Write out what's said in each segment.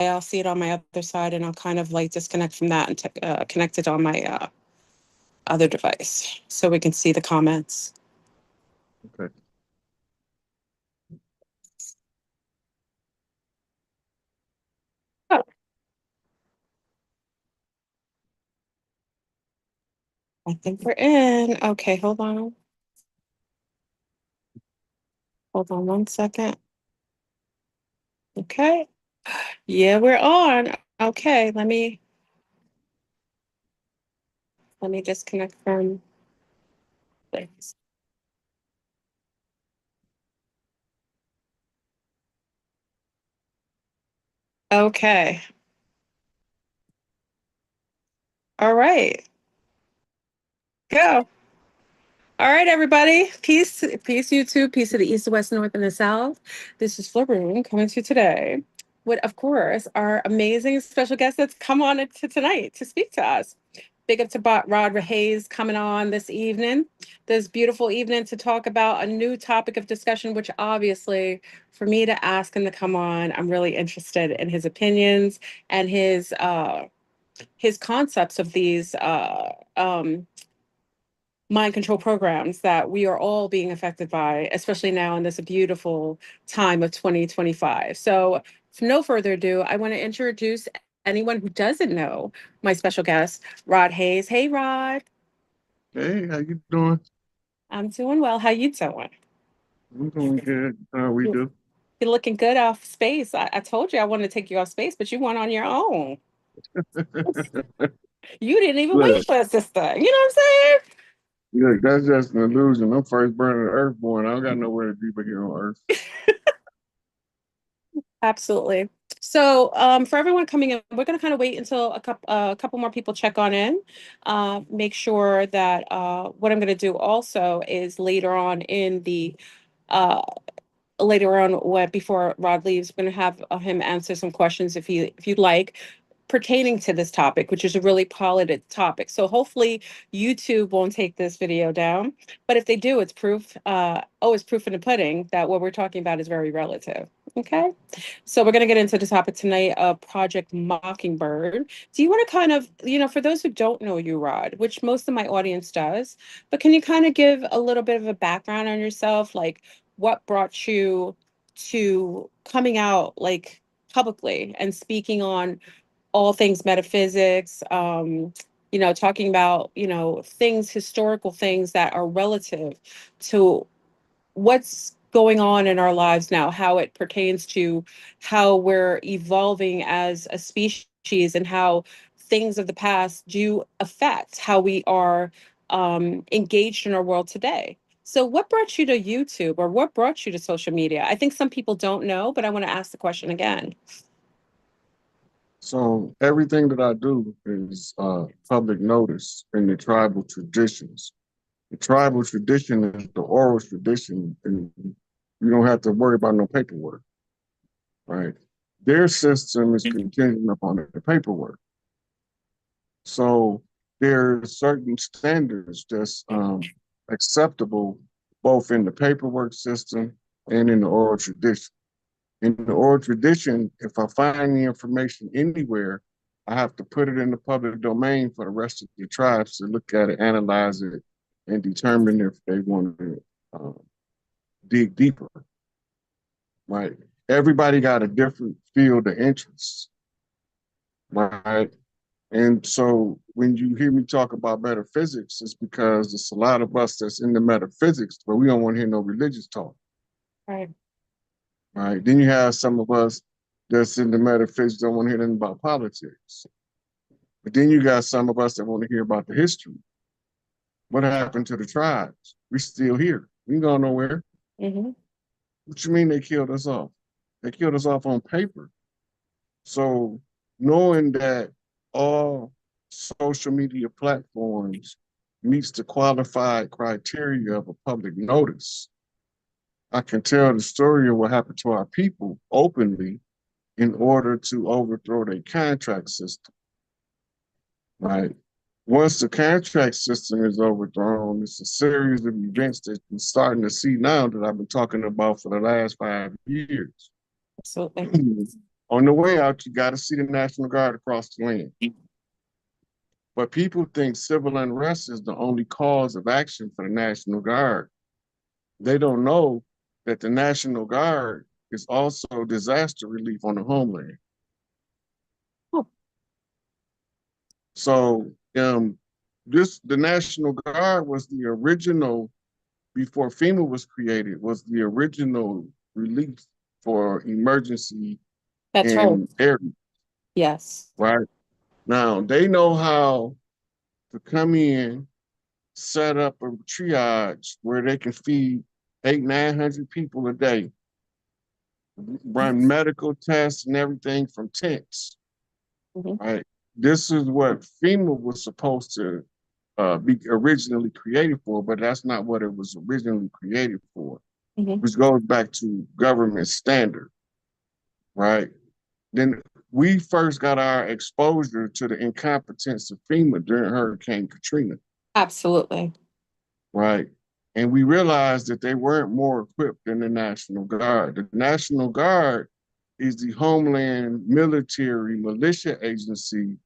I'll see it on my other side, and I'll kind of like disconnect from that and connect it on my other device so we can see the comments. Okay. Oh, I think we're in. Okay, hold on. Hold on one second. Okay. Yeah, we're on. Okay, let me disconnect from this. Okay. All right. Go. All right, everybody. Peace, peace, YouTube, peace to the east, the west, north, and the south. This is FleurBrun coming to you today with, of course, our amazing special guest that's come on to tonight to speak to us. Big up to Rod Hayes coming on this evening, this beautiful evening to talk about a new topic of discussion, which obviously for me to ask him to come on, I'm really interested in his opinions and his concepts of these mind control programs that we are all being affected by, especially now in this beautiful time of 2025. So, for no further ado, I want to introduce anyone who doesn't know my special guest, Rod Hayes. Hey, Rod. Hey, how you doing? I'm doing well. How you doing? I'm doing good. How we You- do? You're looking good off space. I told you I wanted to take you off space, but you went on your own. You didn't even wait Look, for a sister. You know what I'm saying? look, that's just an illusion. I'm first burning earthborn. I don't got nowhere to be but here on Earth. Absolutely. So, for everyone coming in, we're going to kind of wait until a couple more people check on in. Make sure that what I'm going to do also is uh, later on, what before Rod leaves, we're going to have him answer some questions if you'd like, pertaining to this topic, which is a really polluted topic. So hopefully YouTube won't take this video down. But if they do, it's proof. It's proof in the pudding that what we're talking about is very relative. Okay. So we're going to get into the topic tonight of Project Mockingbird. Do you want to kind of, for those who don't know you, Rod, which most of my audience does, but can you kind of give a little bit of a background on yourself, like what brought you to coming out like publicly and speaking on all things metaphysics, talking about, things, historical things that are relative to what's going on in our lives now, how it pertains to how we're evolving as a species and how things of the past do affect how we are engaged in our world today. So, what brought you to YouTube or what brought you to social media? I think some people don't know, but I want to ask the question again. So everything that I do is public notice in the tribal traditions. The tribal tradition is the oral tradition, and you don't have to worry about no paperwork, right? Their system is contingent upon the paperwork. So there are certain standards that's acceptable both in the paperwork system and in the oral tradition. In the oral tradition, if I find the information anywhere, I have to put it in the public domain for the rest of the tribes to look at it, analyze it, and determine if they want to dig deeper. Right? Everybody got a different field of interest, right? And so when you hear me talk about metaphysics, it's because it's a lot of us that's in the metaphysics, but we don't want to hear no religious talk. Right. Right. Then you have some of us that's in the metaphysics, don't want to hear anything about politics. But then you got some of us that want to hear about the history. What happened to the tribes? We still here. We ain't going nowhere. Mm-hmm. What you mean they killed us off? They killed us off on paper. So knowing that all social media platforms meets the qualified criteria of a public notice, I can tell the story of what happened to our people openly in order to overthrow their contract system, right? Once the contract system is overthrown, it's a series of events that we're starting to see now that I've been talking about for the last 5 years. Absolutely. On the way out, you got to see the National Guard across the land. But people think civil unrest is the only cause of action for the National Guard. They don't know that the National Guard is also disaster relief on the homeland. Oh. So the National Guard was the original, before FEMA was created, was the original relief for emergency That's right. in areas. Yes. Right. Now they know how to come in, set up a triage where they can feed 900 people a day, run medical tests and everything from tents. Right. This is what FEMA was supposed to be originally created for, but that's not what it was originally created for, which goes back to government standard, right? Then we first got our exposure to the incompetence of FEMA during Hurricane Katrina. Absolutely. Right. And we realized that they weren't more equipped than the National Guard. The National Guard is the homeland military militia agency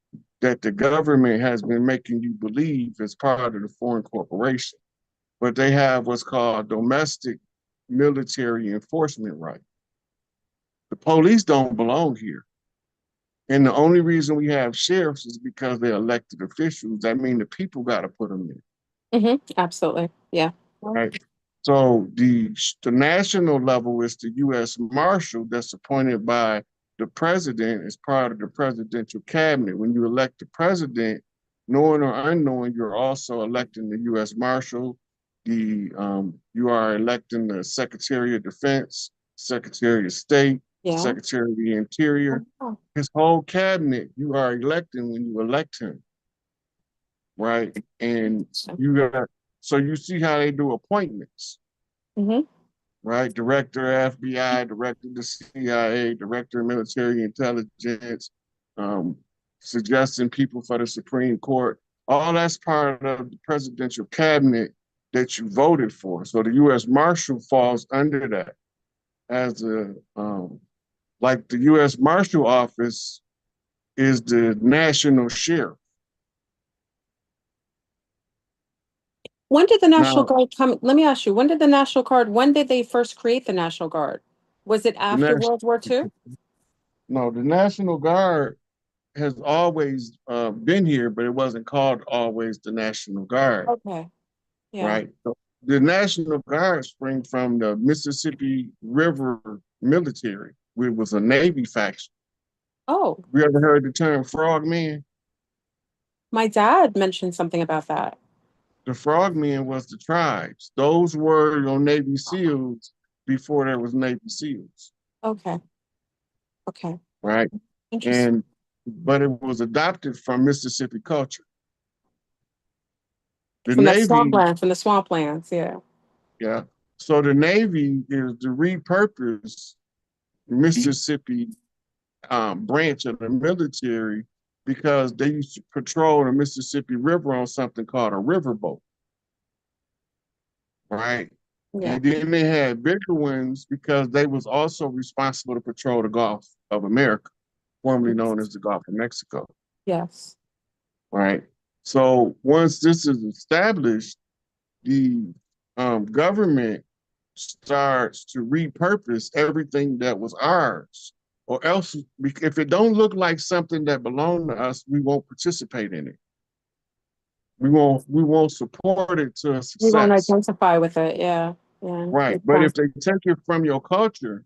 that the government has been making you believe is part of the foreign corporation. But they have what's called domestic military enforcement right. The police don't belong here. And the only reason we have sheriffs is because they're elected officials. That means the people got to put them in. Absolutely. Yeah. Right. So the national level is the U.S. Marshal that's appointed by the president as part of the presidential cabinet. When you elect the president, knowing or unknowing, you're also electing the U.S. Marshal. You are electing the Secretary of Defense, Secretary of State, Secretary of the Interior. His whole cabinet, you are electing when you elect him. Right. And so you see how they do appointments. Right? Director FBI, director of the CIA, director of military intelligence, suggesting people for the Supreme Court. All that's part of the presidential cabinet that you voted for. So the U.S. Marshal falls under that as like the U.S. Marshal Office is the national sheriff. When did the National Guard come? Let me ask you, when did they first create the National Guard? Was it after World War II? No, the National Guard has always been here, but it wasn't called always the National Guard. Okay. Yeah. Right. So the National Guard sprang from the Mississippi River military, which was a Navy faction. Oh. You ever heard the term frogmen? My dad mentioned something about that. The frogmen was the tribes. Those were your Navy SEALs before there was Navy SEALs. Okay. Okay. Right. But it was adopted from Mississippi culture. From the swamplands, yeah. Yeah. So the Navy is the repurposed Mississippi branch of the military because they used to patrol the Mississippi River on something called a riverboat. Right. Yeah. And then they had bigger ones because they was also responsible to patrol the Gulf of America, formerly known as the Gulf of Mexico. Yes. Right. So once this is established, the government starts to repurpose everything that was ours, or else if it don't look like something that belonged to us, we won't participate in it. We won't support it to a success. We won't identify with it, yeah. Right. But if they take it from your culture,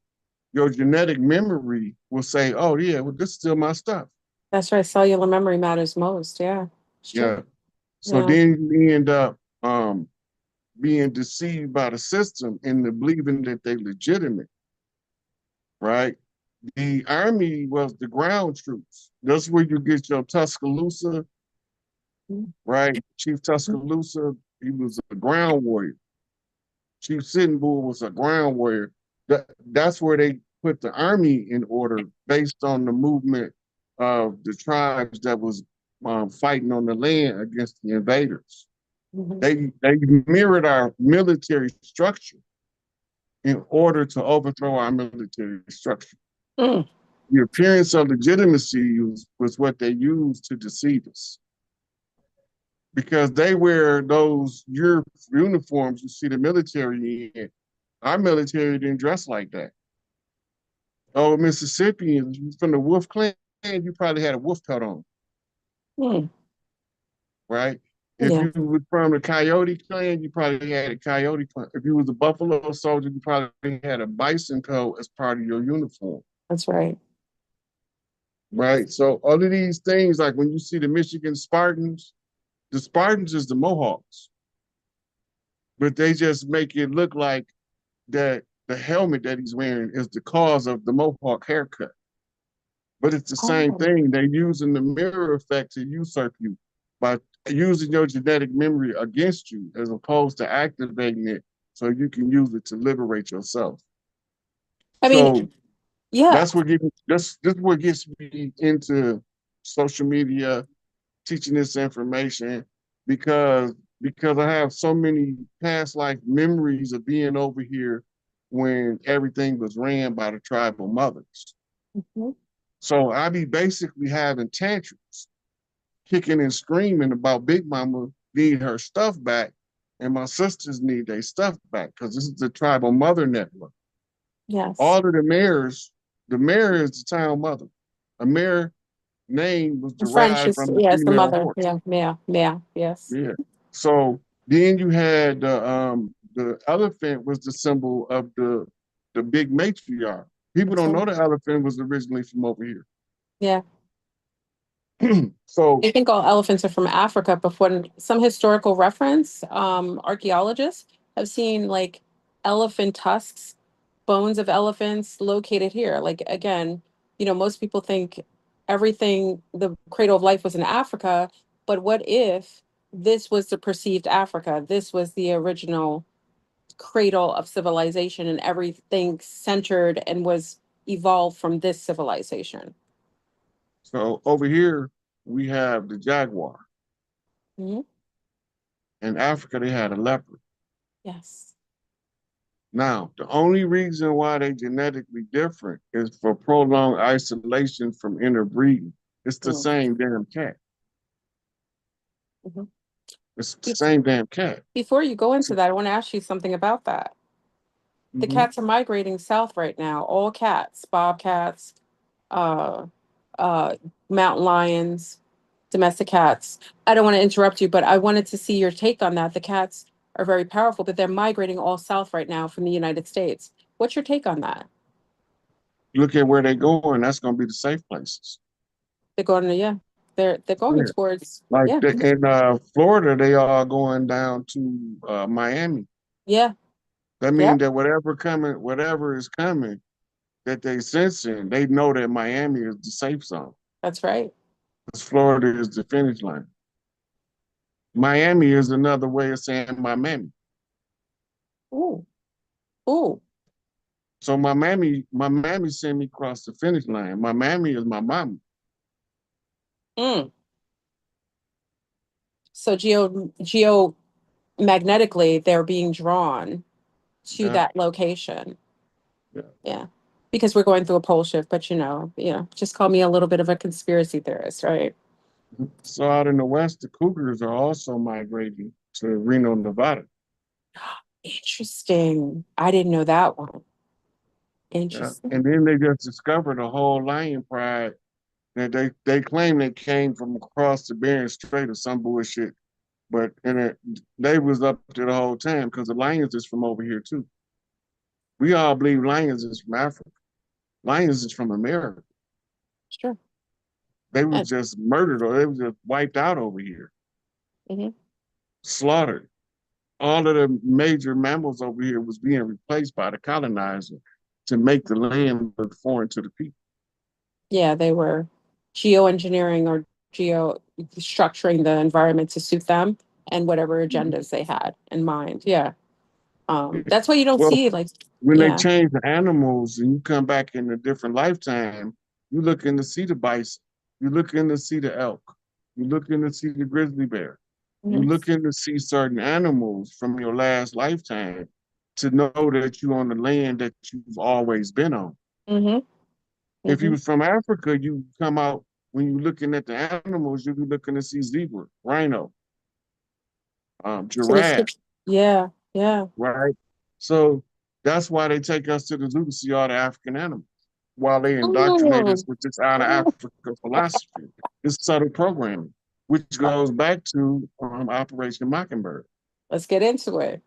your genetic memory will say, oh yeah, well, this is still my stuff. That's right. Cellular memory matters most, yeah. Yeah. So then you end up being deceived by the system into believing that they're legitimate, right? The Army was the ground troops. That's where you get your Tuscaloosa, right? Chief Tuscaloosa, he was a ground warrior. Chief Sitting Bull was a ground warrior. That's where they put the Army in order based on the movement of the tribes that was fighting on the land against the invaders. They mirrored our military structure in order to overthrow our military structure. The appearance of legitimacy was what they used to deceive us. Because they wear those uniforms you see the military in. Our military didn't dress like that. Oh, Mississippians from the Wolf Clan, you probably had a wolf pelt on, Hmm. right? If Yeah, you were from the Coyote Clan, you probably had a Coyote Clan. If you was a Buffalo soldier, you probably had a bison coat as part of your uniform, that's right. right? So all of these things, like when you see the Michigan Spartans, the Spartans is the Mohawks, but they just make it look like that the helmet that he's wearing is the cause of the Mohawk haircut. But it's the same Oh, thing. They're using the mirror effect to usurp you by using your genetic memory against you as opposed to activating it so you can use it to liberate yourself. I mean, So yeah. this is what gets me into social media, teaching this information because I have so many past life memories of being over here when everything was ran by the tribal mothers. Mhm. So I be basically having tantrums, kicking and screaming about Big Mama need her stuff back, and my sisters need their stuff back because this is the tribal mother network. Yes. All of the mayor is the town mother. A mayor name was In French derived is, from the yeah, it's the female mother. horse. Yeah, yeah, yeah, yes. Yeah. So then you had the elephant was the symbol of the big matriarch. People That's don't right. know the elephant was originally from over here. Yeah. So I think all elephants are from Africa, but when some historical reference, archaeologists have seen like elephant tusks, bones of elephants located here. Like again, most people think everything, the cradle of life was in Africa, but what if this was the perceived Africa? This was the original cradle of civilization and everything centered and was evolved from this civilization. so over here we have the jaguar. Mhm. In Africa they had a leopard. Yes. Now, the only reason why they genetically different is for prolonged isolation from interbreeding. It's the Mm. same damn cat. Mhm. It's the same damn cat. Before you go into that, I want to ask you something about that. The Mm-hmm. cats are migrating south right now. All cats, bobcats, uh, uh, mountain lions, domestic cats. I don't want to interrupt you, but I wanted to see your take on that. The cats are very powerful, but they're migrating all south right now from the United States. What's your take on that? Look at where they're going. That's going to be the safe places. They're going to, yeah, they're going Yeah. towards, Like yeah, in Florida, they are going down to Miami. yeah, That yeah. means that whatever is coming, that they sensing, they know that Miami is the safe zone. That's right. Because Florida is the finish line. Miami is another way of saying my mammy. Ooh, ooh. So my mammy sent me across the finish line. My mammy is my mama. Mm. So geomagnetically, they're being drawn to Yeah, that location. yeah. Yeah. Because we're going through a pole shift, but just call me a little bit of a conspiracy theorist, right? So out in the west, the cougars are also migrating to Reno, Nevada. Interesting. I didn't know that one. Yeah. Interesting. And then they just discovered a whole lion pride that they claim they came from across the Bering Strait or some bullshit. But they was up there the whole time because the lions is from over here too. We all believe lions is from Africa. Lions is from America. Sure. They was And, just murdered or they was just wiped out over here, mhm. slaughtered. All of the major mammals over here was being replaced by the colonizer to make the land look foreign to the people. Yeah, they were geoengineering or geo structuring the environment to suit them and whatever agendas they had in mind. Yeah. Yeah. That's why you don't Well, see like, when they yeah. change the animals and you come back in a different lifetime, you looking to see the bison, you looking to see the elk, you looking to see the grizzly bear, you Mhm. looking to see certain animals from your last lifetime to know that you're on the land that you've always been on. Mhm. If you Mhm. was from Africa, you come out when you're looking at the animals, you'll be looking to see zebra, rhino, So it's giraffe, yeah, yeah. right? So that's why they take us to the zoo to see all the African animals, while they indoctrinate us Mm. with this out of Mm. Africa philosophy, this subtle programming, which goes back to Operation Mockingbird. Let's get into it.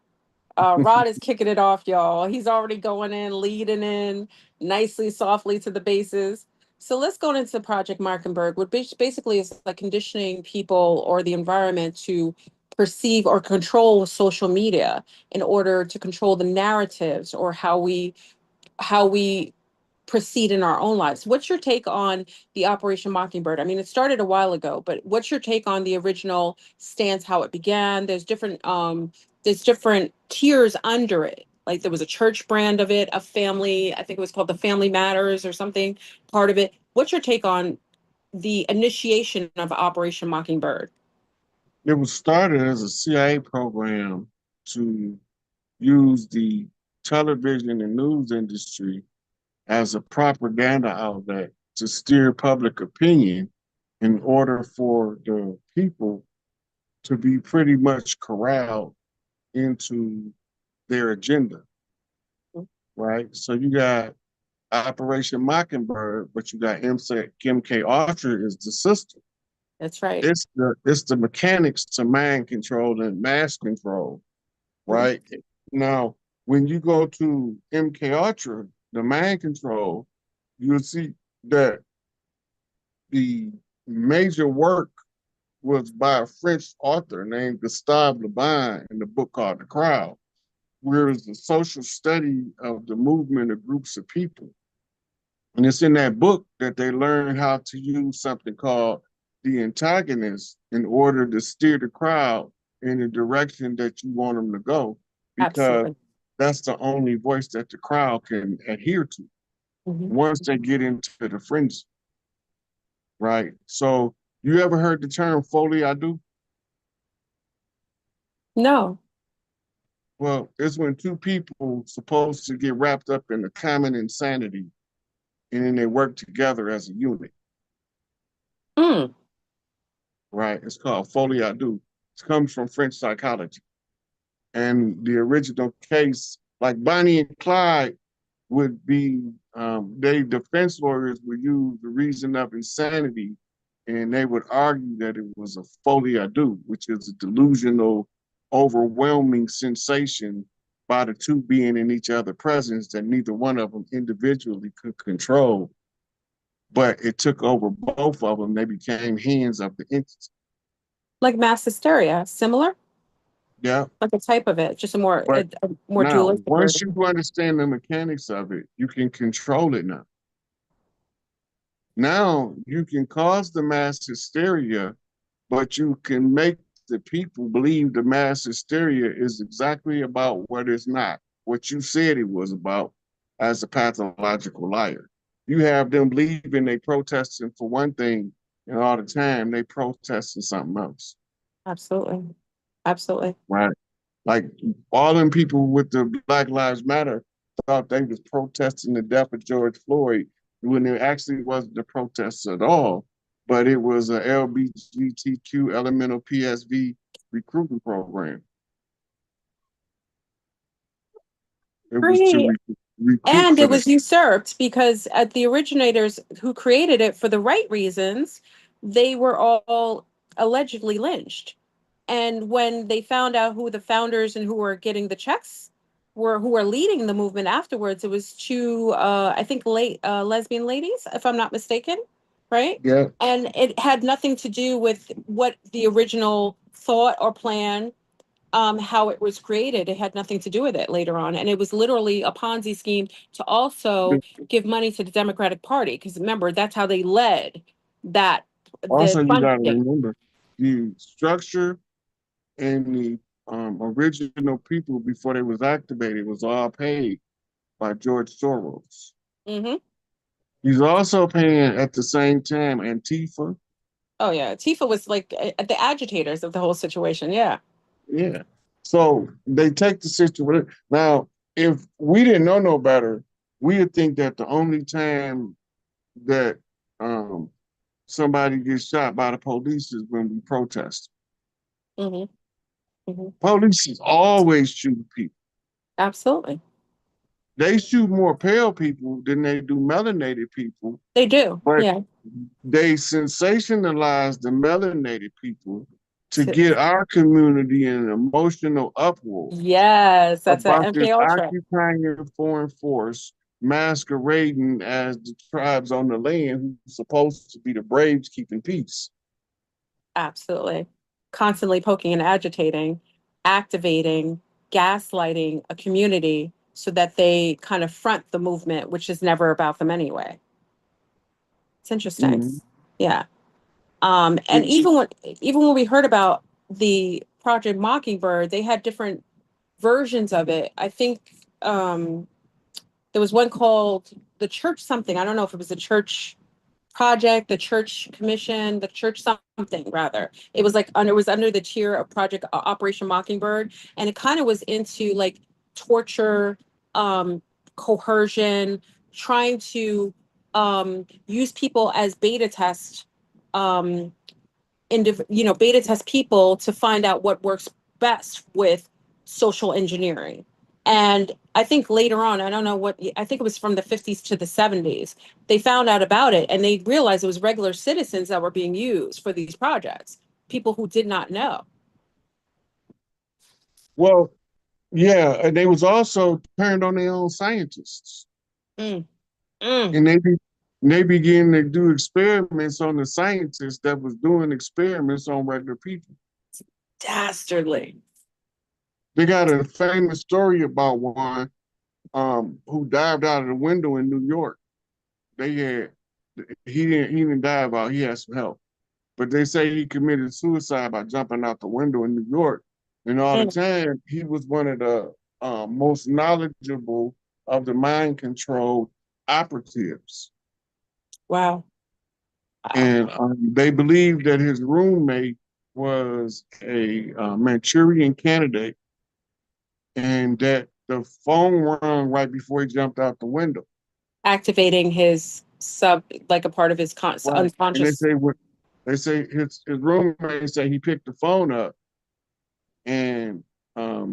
Rod is kicking it off, y'all. He's already going in, leading in nicely, softly to the bases. So let's go into Project Markenberg, which basically is like conditioning people or the environment to perceive or control social media in order to control the narratives or how we proceed in our own lives. What's your take on the Operation Mockingbird? I mean, it started a while ago, but what's your take on the original stance, how it began? There's different tiers under it. Like there was a church brand of it, a family, I think it was called the Family Matters or something, part of it. What's your take on the initiation of Operation Mockingbird? It was started as a CIA program to use the television and news industry as a propaganda outlet to steer public opinion in order for the people to be pretty much corralled into their agenda, right? So you got Operation Mockingbird, but you got MK Ultra is the system. That's right. It's the mechanics to mind control and mass control, Mhm. right? Now, when you go to MK Ultra, the mind control, you'll see that the major work was by a French author named Gustave Le Bon in the book called The Crowd, where it's the social study of the movement of groups of people. And it's in that book that they learn how to use something called the antagonist in order to steer the crowd in the direction that you want them to go, because Absolutely. that's the only voice that the crowd can adhere to Mhm. once they get into the frenzy, right? So you ever heard the term folie à deux? No. Well, it's when two people supposed to get wrapped up in a common insanity and then they work together as a unit, Mm. right? It's called folie à deux. It comes from French psychology. And the original case, like Bonnie and Clyde, would be they defense lawyers would use the reason of insanity, and they would argue that it was a folie à deux, which is a delusional, overwhelming sensation by the two being in each other's presence that neither one of them individually could control, but it took over both of them. They became hands of the entity. Like mass hysteria, similar? Yeah, Like a type of it, just but a more now dualistic once version. you understand the mechanics of it, you can control it now. Now you can cause the mass hysteria, but you can make the people believe the mass hysteria is exactly about what it's not, what you said it was about as a pathological liar. You have them believing they protesting for one thing, and all the time they protesting something else, Absolutely. Absolutely. right? Like all them people with the Black Lives Matter thought they was protesting the death of George Floyd when it actually wasn't a protest at all, but it was a LBGTQ elemental PSV recruiting program. It was to Agree. recruit And for it that. was usurped because at the originators who created it for the right reasons, they were all allegedly lynched. And when they found out who the founders and who were getting the checks were, who were leading the movement afterwards, it was two, I think, lesbian ladies, if I'm not mistaken, right? Yeah. And it had nothing to do with what the original thought or plan, how it was created. It had nothing to do with it later on. And it was literally a Ponzi scheme to also give money to the Democratic Party. Because remember, that's how they led that, the Also, you got to funding. remember the structure and the original people before they was activated was all paid by George Soros. Hmm. He's also paying at the same time Antifa. Oh, yeah. Tifa was like the agitators of the whole situation. Yeah. Yeah. So they take the situation. Now, if we didn't know no better, we would think that the only time that somebody gets shot by the police is when we protest. Hmm. Hmm. Police is always shooting people. Absolutely. They shoot more pale people than they do melanated people, They do. but Yeah. they sensationalize the melanated people to To- get our community in an emotional uproar yes, that's a about this MK Ultra. occupying foreign force masquerading as the tribes on the land who's supposed to be the braves keeping peace. Absolutely. Constantly poking and agitating, activating, gaslighting a community so that they kind of front the movement, which is never about them anyway. It's interesting. Mm-hmm. Yeah. And It's, even when we heard about the Project Mockingbird, they had different versions of it. I think there was one called the Church something. I don't know if it was the Church Project, the Church Commission, the Church something rather. It was like under it was under the tier of Project Operation Mockingbird, and it kind of was into like torture, coercion, trying to use people as beta test, um, beta test people to find out what works best with social engineering. And I think later on, I don't know what, I think it was from the 50s to the 70s, they found out about it and they realized it was regular citizens that were being used for these projects, people who did not know. well, yeah, and they was also turned on their own scientists, Mm, mm, and they began to do experiments on the scientists that was doing experiments on regular people. dastardly. They got a famous story about one who dived out of the window in New York. They had he didn't dive out. He had some help, but they say he committed suicide by jumping out the window in New York. And all the Mm, time, he was one of the most knowledgeable of the mind controlled operatives. wow. Wow. And they believed that his roommate was a Manchurian candidate and that the phone rang right before he jumped out the window. Activating his like a part of his Right. And unconscious. they say his roommate say he picked the phone up and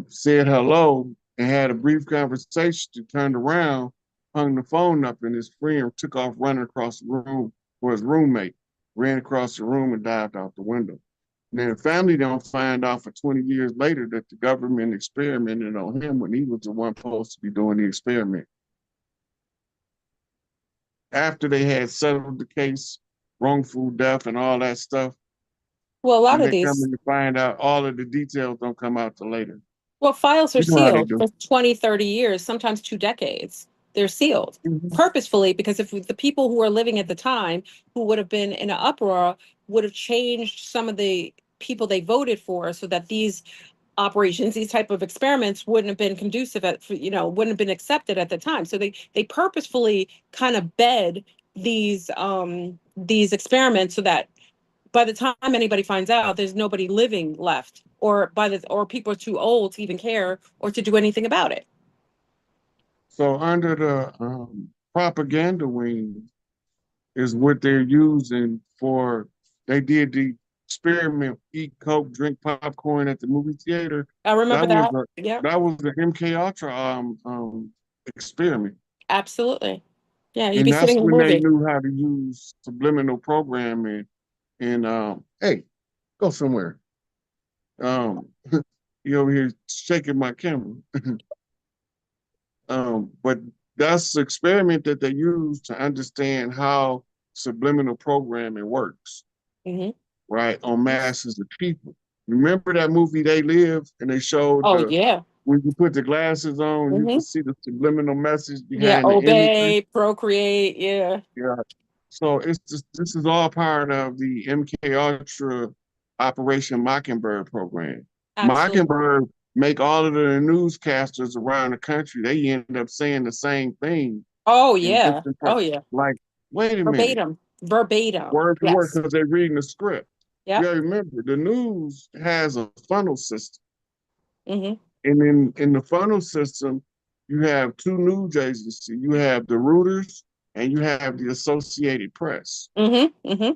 said hello and had a brief conversation, turned around, hung the phone up, and his friend took off running across the room for his roommate, ran across the room and dived out the window. And then the family don't find out for 20 years later that the government experimented on him when he was the one supposed to be doing the experiment. After they had settled the case, wrongful death and all that stuff, Well, a lot then of they come these in to find out all of the details don't come out till later. Well, files are You know how they sealed do. for 20, 30 years, sometimes 2 decades. They're sealed Mm-hmm. purposefully because if the people who were living at the time who would have been in an uproar would have changed some of the people they voted for so that these operations, these type of experiments wouldn't have been conducive wouldn't have been accepted at the time. So they purposefully kind of bed these experiments so that by the time anybody finds out, there's nobody living left, or people are too old to even care or to do anything about it. So under the propaganda wing is what they're using for. They did the experiment: eat Coke, drink popcorn at the movie theater. I remember That was that. a Yeah, that was the MK Ultra experiment, absolutely. Yeah, you'd and be that's sitting in a when they movie. knew how to use subliminal programming. And hey, go somewhere. Um, you over here shaking my camera. But that's the experiment that they use to understand how subliminal programming works, Hmm. right? On masses of people. Remember that movie They Live, and they showed Oh the yeah. when you put the glasses on, you Hmm. can see the subliminal message Yeah, behind the imagery. obey, procreate. Yeah, Yeah. So this is all part of the MK Ultra Operation Mockingbird program. absolutely. Mockingbird make all of the newscasters around the country, they end up saying the same thing Oh in yeah. different Oh parts. yeah. Like, wait a minute, Verbatim. Verbatim. word for word, Yes. because they're reading the script. You Yep. gotta remember, the news has a funnel system. Hmm. And in the funnel system, you have two news agencies. You have the Reuters and you have the Associated Press, Mm-hmm. Mm-hmm.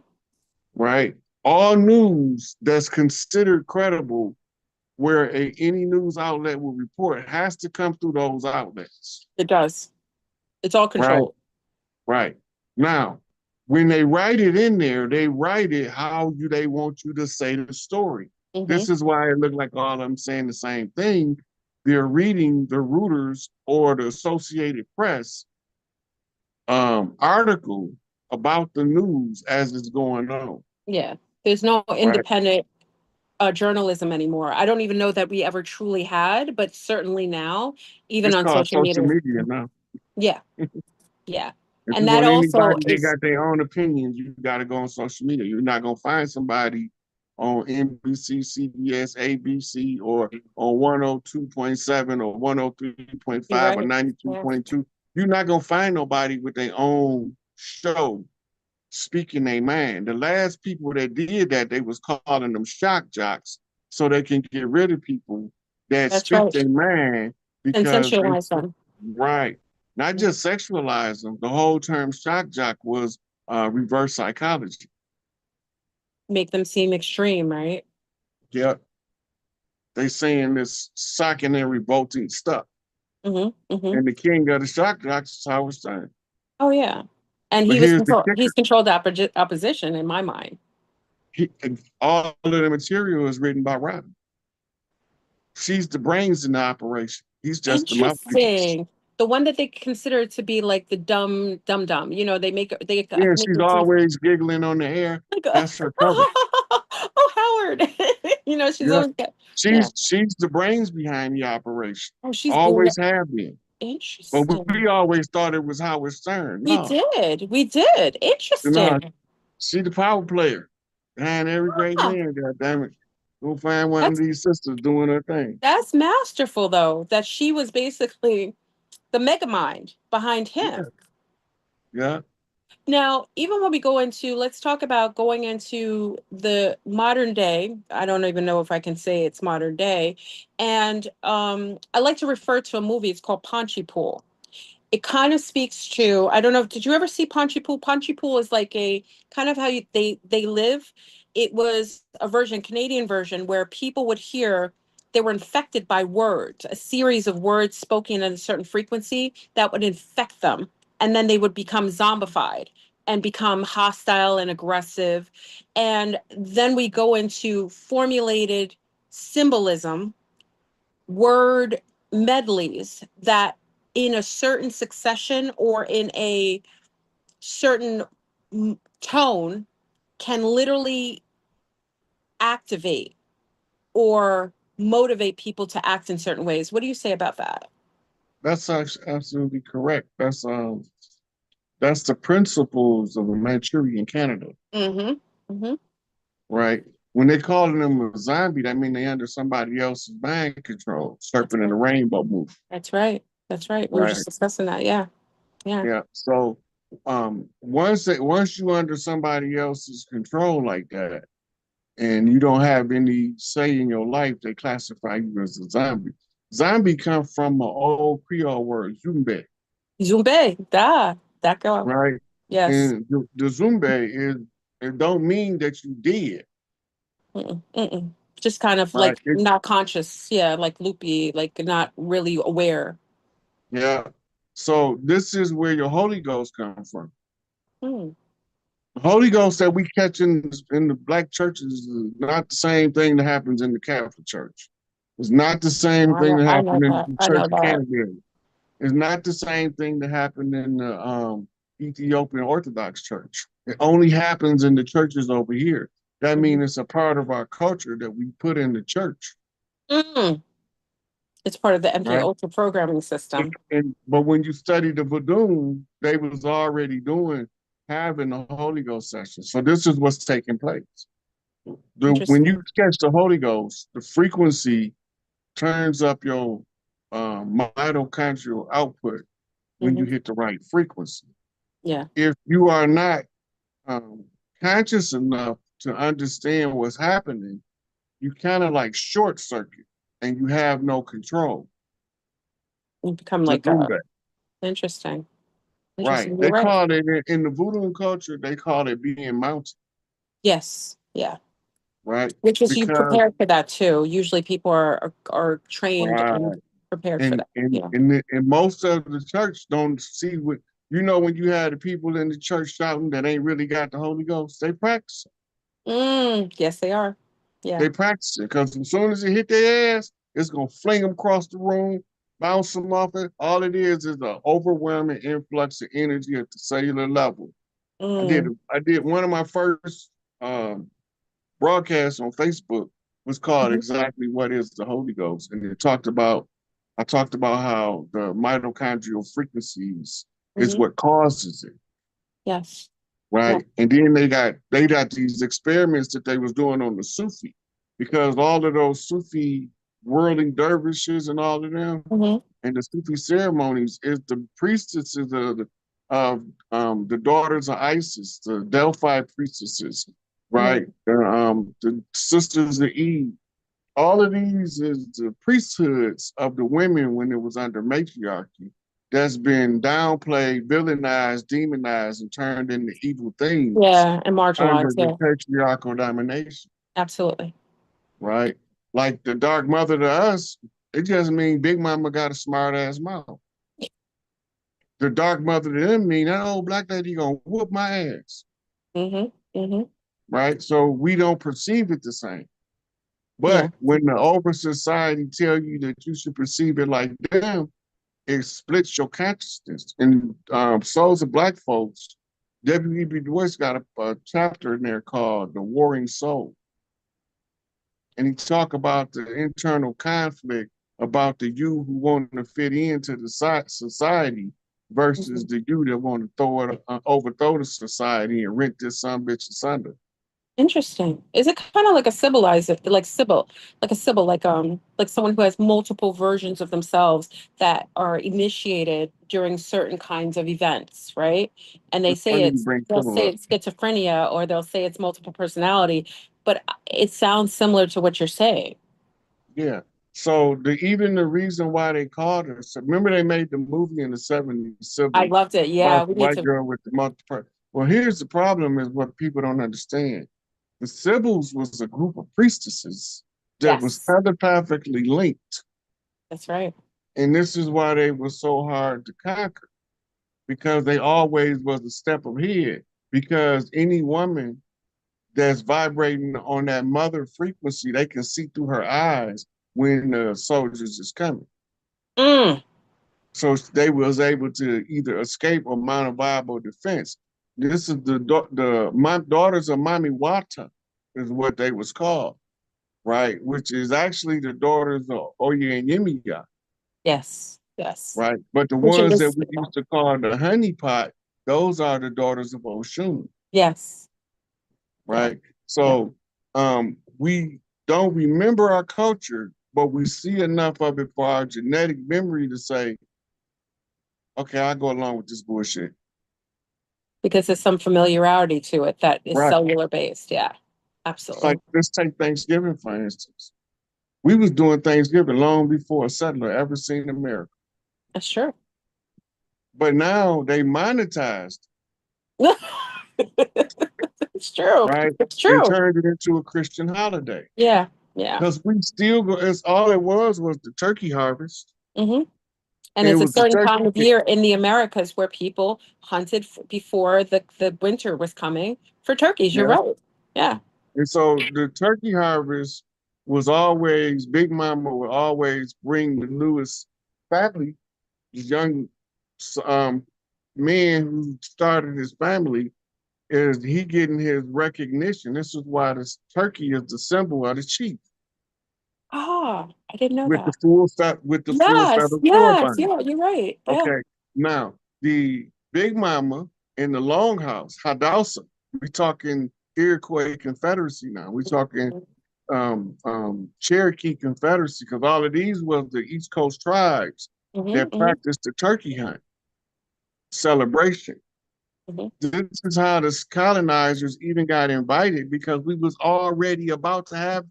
right? All news that's considered credible, where any news outlet will report, has to come through those outlets, It does. It's all right? controlled. Right. Now, when they write it in there, they write it how they want you to say the story. Mm-hmm. This is why it looked like all of them saying the same thing. They're reading the Reuters or the Associated Press article about the news as it's going on. Yeah. There's no Right. independent journalism anymore. I don't even know that we ever truly had, but certainly now, even It's on called social social media. media now. Yeah. Yeah. If And you that want also anybody that is got their own opinions, you got to go on social media. You're not going to find somebody on NBC, CBS, ABC, or on 102.7 or you're 103.5 or right. Yeah. 92.2. You're not going to find nobody with their own show speaking their mind. The last people that did that, they was calling them shock jocks so they can get rid of people that That's speak right. their mind because they, Sensationalize them. right. Not just sexualize them. The whole term shock jock was reverse psychology. Make them seem extreme, right? Yep. They saying this shocking and revolting stuff. Mm-hmm. Mm-hmm. And the king of the shock jocks is Howard Stern. Oh yeah. And But he was here's the control kicker. he's controlled opposition in my mind. He, all of the material is written by Robin. She's the brains in the operation. He's just the mouthpiece. Interesting. The one that they consider to be like the dumb. You know, they Yeah, make she's it seem always giggling on the air. like, That's her cover. oh, Howard. You know, she's Yeah. always got, yeah. She's the brains behind the operation. Oh, she's been Always have been. But we interesting. always thought it was Howard Stern. We No, did. We did. no, Interesting. she the power player behind every great Huh. man. God damn it, go find one of That's these sisters doing her thing. that's masterful though, that she was basically the mega mind behind Yeah, him. yeah. Now, even when we go into, let's talk about going into the modern day. I don't even know if I can say it's modern day. And I like to refer to a movie. It's called Pontypool. It kind of speaks to, I don't know, did you ever see Pontypool? Pontypool is like a kind of how they live. It was a version, Canadian version, where people would hear they were infected by words, a series of words spoken at a certain frequency that would infect them. And then they would become zombified and become hostile and aggressive. And then we go into formulated symbolism, word medleys that in a certain succession or in a certain tone can literally activate or motivate people to act in certain ways. What do you say about that? That's absolutely correct. That's the principles of a Manchurian candidate, Mm-hmm. Mm-hmm. right? When they calling them a zombie, that mean they under somebody else's mind control, That's surfing in right. the rainbow movie, That's right. That's right. We were right? just discussing that. Yeah. Yeah. Yeah. So once you under somebody else's control like that, and you don't have any say in your life, they classify you as a zombie. Zombie come from an old Creole word, zumbe, Zumbe. That girl. right? Yes. And the zumbe is, it don't mean that you did, Mm-mm. Mm-mm. Just kind of right? like not conscious. Yeah. Like loopy, like not really aware. Yeah. So this is where your Holy Ghost comes from. Mm. The Holy Ghost that we catch in the black churches is not the same thing that happens in the Catholic Church. It's not the same thing that I know happened in that. the I Church know of that. Canterbury. It's not the same thing that happened in the Ethiopian Orthodox Church. It only happens in the churches over here. That Mhm. means it's a part of our culture that we put in the church, Mm. It's part of the MK right? Ultra programming system. But when you study the Vodun, they was already having the Holy Ghost session. So this is what's taking place. When you Interesting. catch the Holy Ghost, the frequency turns up your mitochondrial output when you Hmm. hit the right frequency. Yeah. If you are not um, conscious enough to understand what's happening, you kind of like short circuit and you have no control. You become like a Zumbe. interesting. Right. Interesting. You're They right. call it in the voodoo culture, they call it being mounted, Yes. Yeah. right? Which is you Because prepared for that too. Usually people are trained right. and prepared for And that. and Yeah. and, the, and most of the church don't see what when you had the people in the church shouting that ain't really got the Holy Ghost, they practice. Yes, they are. Yeah. They practice it because as soon as it hit their ass, it's gonna fling them across the room, bounce them off it. All it is an overwhelming influx of energy at the cellular level. I did Mm. I did one of my first um, broadcasts on Facebook was called Hmm. exactly what is the Holy Ghost, and I talked about how the mitochondrial frequencies is Hmm. what causes it, Yes. Yeah. right? And then they got these experiments that they was doing on the Sufi, because all of those Sufi whirling dervishes and all of them Hmm. and the Sufi ceremonies is the priestesses of the daughters of Isis, the Delphi priestesses, right? Hmm. The sisters of Eve. All of these is the priesthoods of the women when it was under matriarchy that's been downplayed, villainized, demonized, and turned into evil things Yeah. And under marginalized. the Yeah. patriarchal domination, Absolutely. right? Like the dark mother to us, it just means Big Mama got a smart ass mouth. The dark mother to them mean that old black lady gonna whoop my ass, Hmm. Hmm. right? So we don't perceive it the same. Yeah. But when the over society tell you that you should perceive it like them, it splits your consciousness. And Souls of Black Folks, W.E.B. Du Bois got a chapter in there called The Warring Soul. And he talk about the internal conflict about the you who want to fit into the society versus Mhm. the you that want to overthrow the society and rent this some bitch asunder. Interesting. Is it kind of like a Sybilizer, like Sybil, like a Sybil, like someone who has multiple versions of themselves that are initiated during certain kinds of events, right? And It's funny you bring they'll civil say up. it's schizophrenia or they'll say it's multiple personality, but it sounds similar to what you're saying. Yeah. So even the reason why they called her, so remember they made the movie in the 70s, I Sybil, loved it. about Yeah, we the need white to. girl with the multiple. Well, here's the problem is what people don't understand. The Sibyls was a group of priestesses that was Yes, telepathically linked. that's right. And this is why they were so hard to conquer, because they always was a step ahead. Because any woman that's vibrating on that mother frequency, they can see through her eyes when the soldiers is coming. Mm, So they was able to either escape or mount a viable defense. This is my daughters of Mami Wata is what they was called, right? Which is actually the daughters of Oye and Yemiya, yes, yes. right? But the Which ones that is, we used to call the honeypot, those are the daughters of Oshun, yes, yeah, right? yeah. So we don't remember our culture, but we see enough of it for our genetic memory to say, okay, I go along with this bullshit. Because there's some familiarity to it that is Right. cellular based. Yeah, It's like absolutely. let's take Thanksgiving, for instance. We was doing Thanksgiving long before a settler ever seen America. That's true. But now they monetized, It's true. right? It's And true. turned it into a Christian holiday. Yeah, yeah. Because we still go, it's all it was the turkey harvest. Hmm. And It it's a was the certain turkey. time of year in the Americas where people hunted before the winter was coming for turkeys. You're Yeah. right. Yeah. And so the turkey harvest was always, Big Mama would always bring the newest family, this young um, man who started his family, is he getting his recognition. This is why this turkey is the symbol of the chief Ah, I didn't know with the that. full Yes, feather yes, floor. yeah, you're right. Yeah. Okay, now the Big Mama in the Longhouse, Hadassah, we talking Iroquois Confederacy now. We talking Cherokee Confederacy, because all of these was the East Coast tribes Hmm. that Hmm. practiced the turkey hunt celebration. Hmm. This is how the colonizers even got invited, because we was already about to have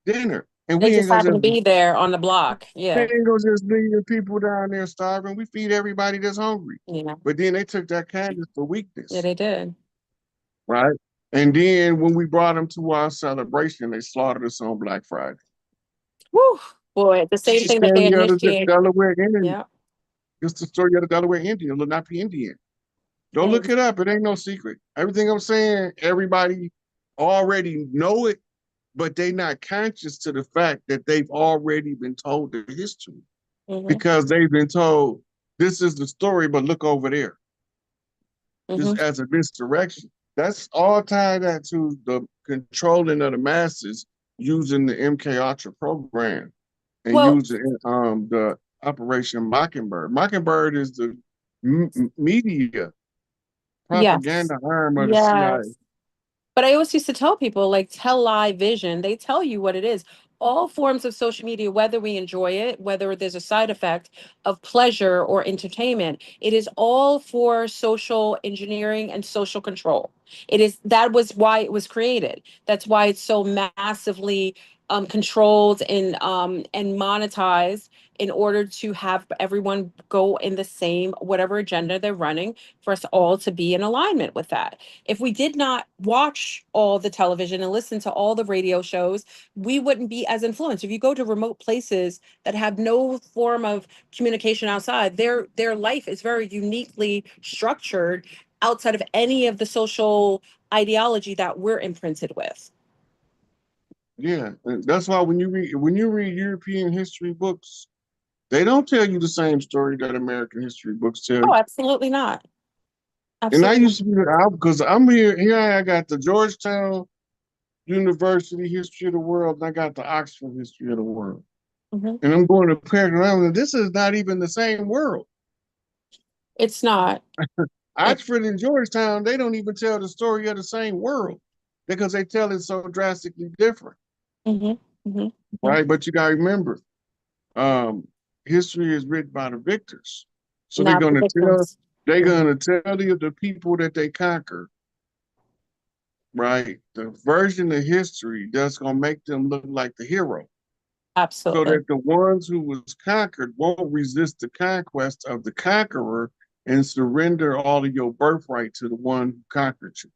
dinner. And They we just ain't gonna happen to just be there on the block. we Yeah. ain't gonna just leave the people down there starving. We feed everybody that's hungry. Yeah. But then they took that kindness for Yeah, weakness, they did. right? And then when we brought them to our celebration, they slaughtered us on Black Friday. Woo. Boy, the It's same the thing that they story of the initiate. Delaware Indian. Yeah. It's the story of the Delaware Indian, Lenape Indian. Don't look And it up. It ain't no secret. Everything I'm saying, everybody already know it, but they not conscious to the fact that they've already been told the history hmm because they've been told this is the story, but look over there. hmm Just as a misdirection. That's all tied that to the controlling of the masses using the MK Ultra program and Well, using the Operation Mockingbird. Mockingbird is the media yes. propaganda arm of the CIA. Yes. But I always used to tell people, like, tell live vision. They tell you what it is. All forms of social media, whether we enjoy it, whether there's a side effect of pleasure or entertainment, it is all for social engineering and social control. It is that was why it was created. That's why it's so massively controlled and monetized in order to have everyone go in the same whatever agenda they're running for us all to be in alignment with that. If we did not watch all the television and listen to all the radio shows, we wouldn't be as influenced. If you go to remote places that have no form of communication outside, their life is very uniquely structured outside of any of the social ideology that we're imprinted with. Yeah, and that's why when you read European history books, they don't tell you the same story that American history books tell Oh, you. absolutely not. And I Absolutely not. used to be out because I'm here. Here I got the Georgetown University History of the World, and I got the Oxford History of the World. Mhm. And I'm going to pair it around, and this is not even the same world. It's not. It, Oxford and Georgetown, they don't even tell the story of the same world because they tell it so drastically different, mhm, mhm, mhm. right? But you got to remember, um, history is written by the victors. So Not the victims. they're Mhm. gonna tell you the people that they conquer, right? The version of history that's gonna make them look like the hero. So Absolutely. that the ones who was conquered won't resist the conquest of the conqueror and surrender all of your birthright to the one who conquered you.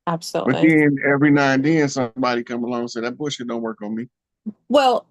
But Absolutely. then every now and then somebody come along and say that bullshit don't work on me. Well,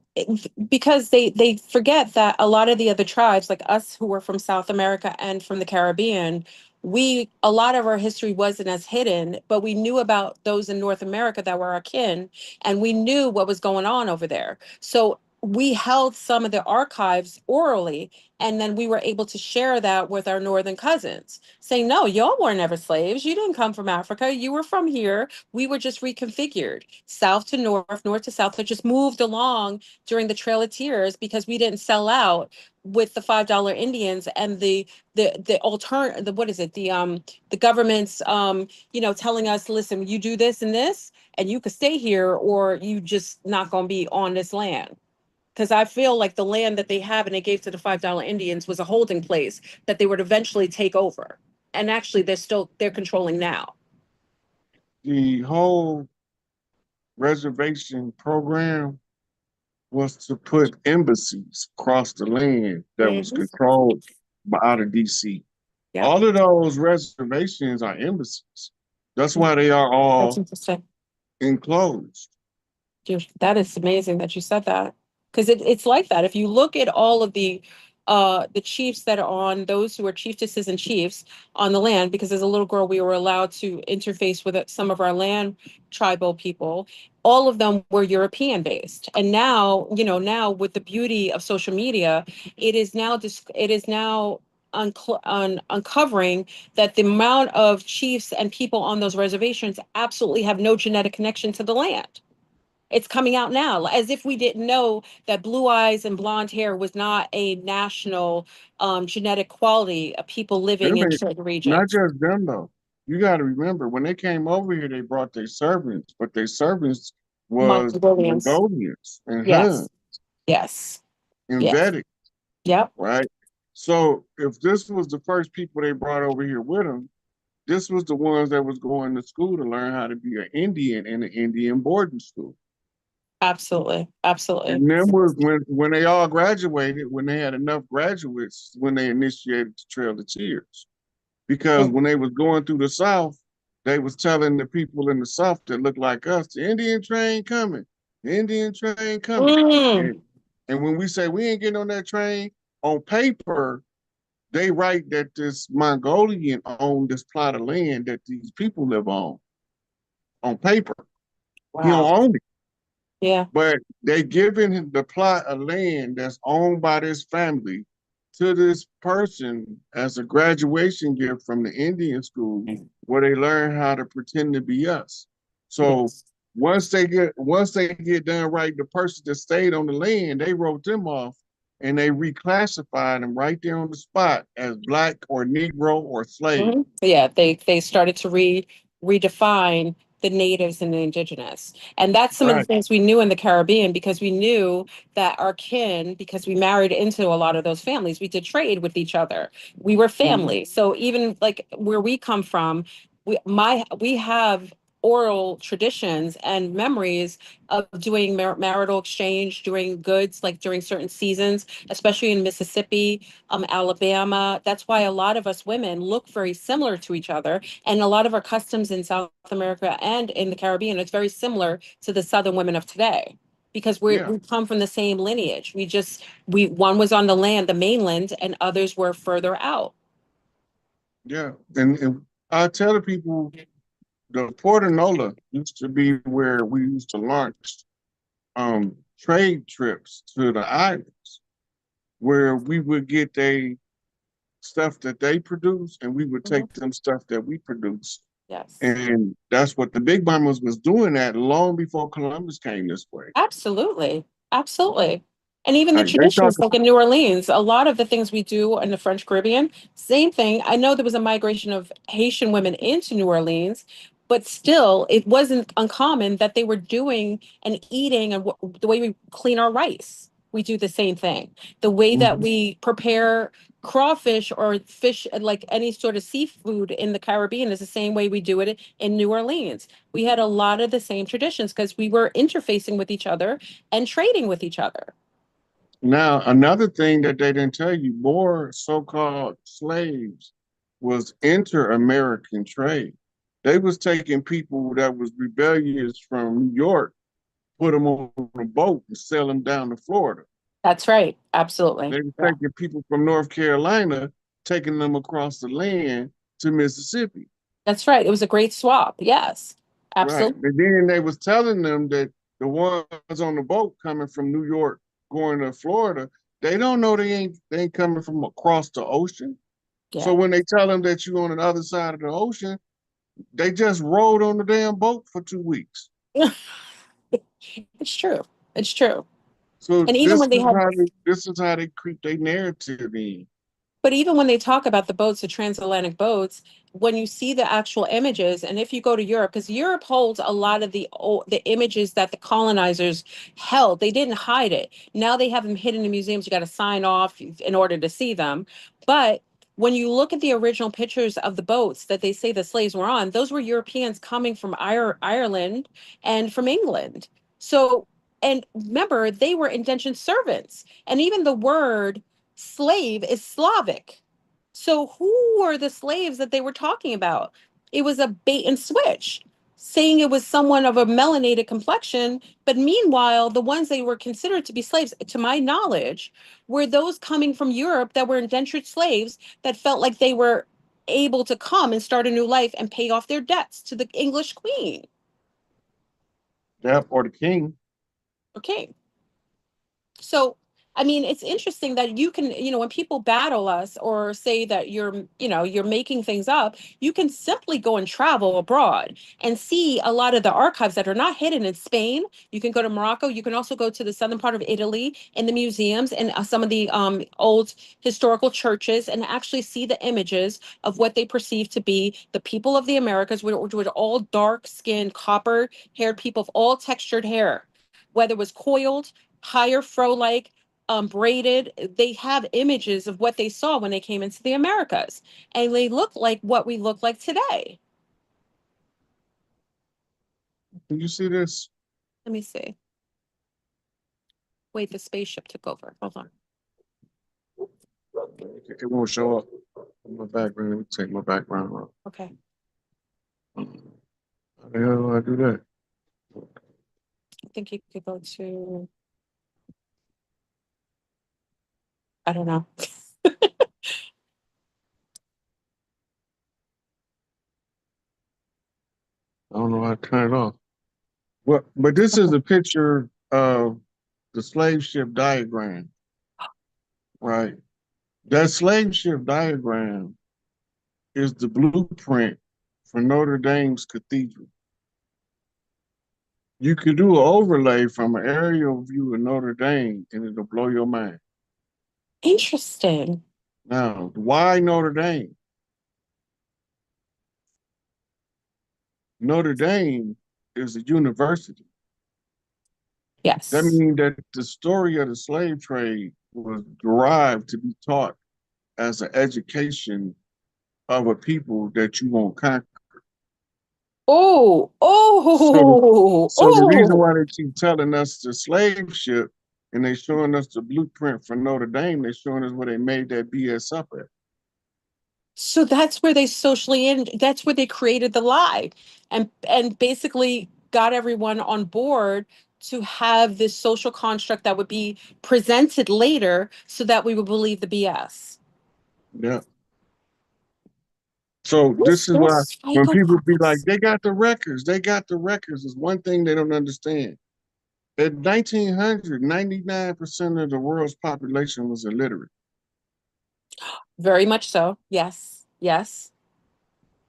because they forget that a lot of the other tribes, like us who were from South America and from the Caribbean, we a lot of our history wasn't as hidden, but we knew about those in North America that were our kin, and we knew what was going on over there. So we held some of the archives orally, and then we were able to share that with our northern cousins, saying, "No, y'all weren't ever slaves. You didn't come from Africa. You were from here. We were just reconfigured, south to north, north to south. It just moved along during the Trail of Tears because we didn't sell out with the $5 Indians and the alternate the what is it the government's telling us, listen, you do this and this and you could stay here or you just not going to be on this land." Because I feel like the land that they have and they gave to the $5 Indians was a holding place that they would eventually take over. And actually, they're controlling now. The whole reservation program was to put embassies across the land that was Mhm. controlled by out of DC. Yep. All of those reservations are embassies. That's why they are That's all interesting. enclosed. That is amazing that you said that. Because it's like that. If you look at all of the chiefs that are on those who are chiefesses and chiefs on the land, because as a little girl, we were allowed to interface with some of our land tribal people. All of them were European based. And now, now with the beauty of social media, it is now uncovering that the amount of chiefs and people on those reservations absolutely have no genetic connection to the land. It's coming out now, as if we didn't know that blue eyes and blonde hair was not a national genetic quality of people living Them in ain't- certain Not regions. just them though. You got to remember when they came over here, they brought their servants, but their servants was Mongolians. Mongolians and Yes. Hun Yes. and Yes. Vedic, Yep. right? So if this was the first people they brought over here with them, this was the ones that was going to school to learn how to be an Indian in an Indian boarding school. Absolutely. Absolutely. And then was when they all graduated, when they had enough graduates, when they initiated the Trail of Tears. Because when they was going through the South, they was telling the people in the South that looked like us, the Indian train coming, the Indian train coming. Mm. And when we say we ain't getting on that train, on paper, they write that this Mongolian owned this plot of land that these people live on paper. He don't Wow. own it. Yeah. But they giving him the plot of land that's owned by this family to this person as a graduation gift from the Indian school where they learn how to pretend to be us. So Yes. once they get done writing the person that stayed on the land, they wrote them off and they reclassified them right there on the spot as black or Negro or slave. Yeah, they started to redefine the natives and the indigenous. And that's some of the Right. things we knew in the Caribbean because we knew that our kin, because we married into a lot of those families, we did trade with each other. We were Mhm. family. So even like where we come from, we have oral traditions and memories of doing marital exchange, doing goods like during certain seasons, especially in Mississippi, Alabama. That's why a lot of us women look very similar to each other. And a lot of our customs in South America and in the Caribbean, it's very similar to the Southern women of today because Yeah, we come from the same lineage. One was on the land, the mainland, and others were further out. yeah. And I tell the people the Portanola used to be where we used to launch trade trips to the islands where we would get they stuff that they produce and we would Mhm. take them stuff that we produce. Yes. And that's what the big mamas was doing that long before Columbus came this way. Absolutely. Absolutely. And even the Like they thought, traditions, like in New Orleans, a lot of the things we do in the French Caribbean, same thing. I know there was a migration of Haitian women into New Orleans, but still, it wasn't uncommon that they were doing and eating and the way we clean our rice. We do the same thing. The way that mhm. we prepare crawfish or fish, like any sort of seafood in the Caribbean, is the same way we do it in New Orleans. We had a lot of the same traditions because we were interfacing with each other and trading with each other. Now another thing that they didn't tell you, more so-called slaves was inter-American trade. They was taking people that was rebellious from New York, put them on a boat and sell them down to Florida. That's right. Absolutely. They were Yeah. taking people from North Carolina, taking them across the land to Mississippi. That's right. It was a great swap. Yes. Right. Absolutely. And then they was telling them that the ones on the boat coming from New York going to Florida, they don't know they ain't coming from across the ocean. So Yeah. when they tell them that you're on the other side of the ocean, they just rode on the damn boat for 2 weeks. It's true. It's true. So And even this when they is had how they creep their narrative in. But even when they talk about the boats, the transatlantic boats, when you see the actual images, and if you go to Europe, because Europe holds a lot of the images that the colonizers held, they didn't hide it. Now they have them hidden in museums. You got to sign off in order to see them. But when you look at the original pictures of the boats that they say the slaves were on, those were Europeans coming from Ireland and from England. So, and remember, they were indentured servants. And even the word slave is Slavic. So who were the slaves that they were talking about? It was a bait and switch, saying it was someone of a melanated complexion. But meanwhile, the ones they were considered to be slaves, to my knowledge, were those coming from Europe that were indentured slaves that felt like they were able to come and start a new life and pay off their debts to the English queen. Yep, or the king. Okay. So, I mean, it's interesting that you can, when people battle us or say that you're making things up, you can simply go and travel abroad and see a lot of the archives that are not hidden in Spain. You can go to Morocco. You can also go to the southern part of Italy in the museums and some of the old historical churches and actually see the images of what they perceive to be the people of the Americas, which were all dark skinned, copper haired people of all textured hair, whether it was coiled, higher fro like, braided. They have images of what they saw when they came into the Americas, and they look like what we look like today. Can you see this? Let me see. Wait, the spaceship took over. Hold on. It won't show up in my background. Let me take my background off. Okay. How the hell do I do that? I think you could go to, I don't know. I don't know how to turn it off. Well, but this is a picture of the slave ship diagram, right? That slave ship diagram is the blueprint for Notre Dame's cathedral. You could do an overlay from an aerial view of Notre Dame and it'll blow your mind. Interesting. Now, why Notre Dame? Notre Dame is a university. Yes. That means that the story of the slave trade was derived to be taught as an education of a people that you won't conquer. Oh, So the reason oh. why they keep telling us the slave ship and they showing us the blueprint for Notre Dame, they showing us where they made that BS up at. So that's where they that's where they created the lie and basically got everyone on board to have this social construct that would be presented later so that we would believe the BS. Yeah. So this Who's is why this when people be like, psychopaths? they got the records, is one thing they don't understand. In 1900, 99% of the world's population was illiterate. Very much so. Yes. Yes.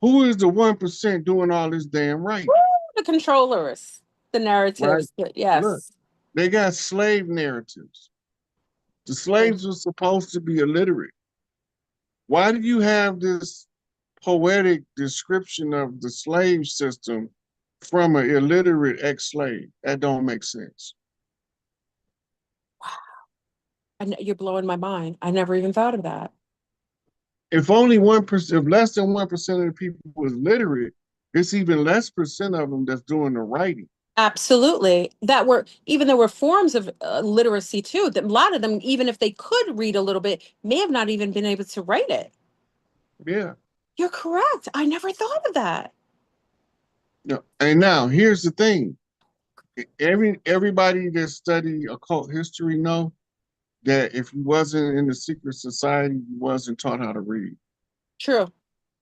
Who is the 1% doing all this damn Woo, right? the controllers, the Right? narratives. Look, Yes. they got slave narratives. The slaves were supposed to be illiterate. Why do you have this poetic description of the slave system from an illiterate ex-slave? That don't make sense. You're blowing my mind. I never even thought of that. If only 1%, if less than 1% of the people was literate, it's even less percent of them that's doing the writing. Absolutely. That were, even there were forms of literacy too, that a lot of them, even if they could read a little bit, may have not even been able to write it. Yeah. You're correct. I never thought of that. Yeah. And now here's the thing. Everybody that study occult history know that if you wasn't in the secret society, you wasn't taught how to read. True.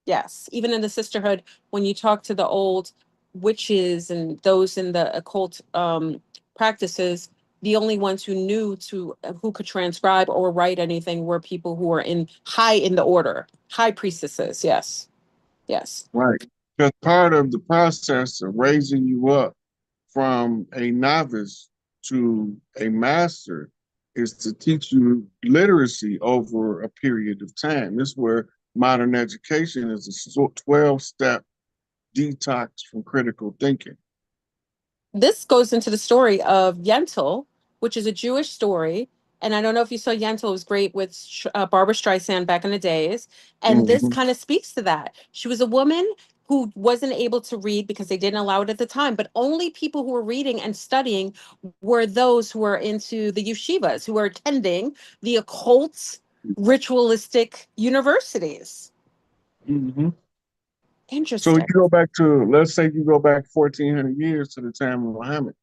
Yes. Even in the sisterhood, when you talk to the old witches and those in the occult practices, the only ones who knew who could transcribe or write anything were people who were in high in the order, high priestesses. Yes. Yes. Right. Because part of the process of raising you up from a novice to a master is to teach you literacy over a period of time. This is where modern education is a 12-step detox from critical thinking. This goes into the story of Yentl, which is a Jewish story. And I don't know if you saw Yentl, it was great with Barbara Streisand back in the days. And this Mm-hmm. kind of speaks to that. She was a woman who wasn't able to read because they didn't allow it at the time, but only people who were reading and studying were those who were into the yeshivas, who were attending the occult, ritualistic universities. Mm-hmm. So you Interesting. go back to, let's say you go back 1,400 years to the time of Muhammad,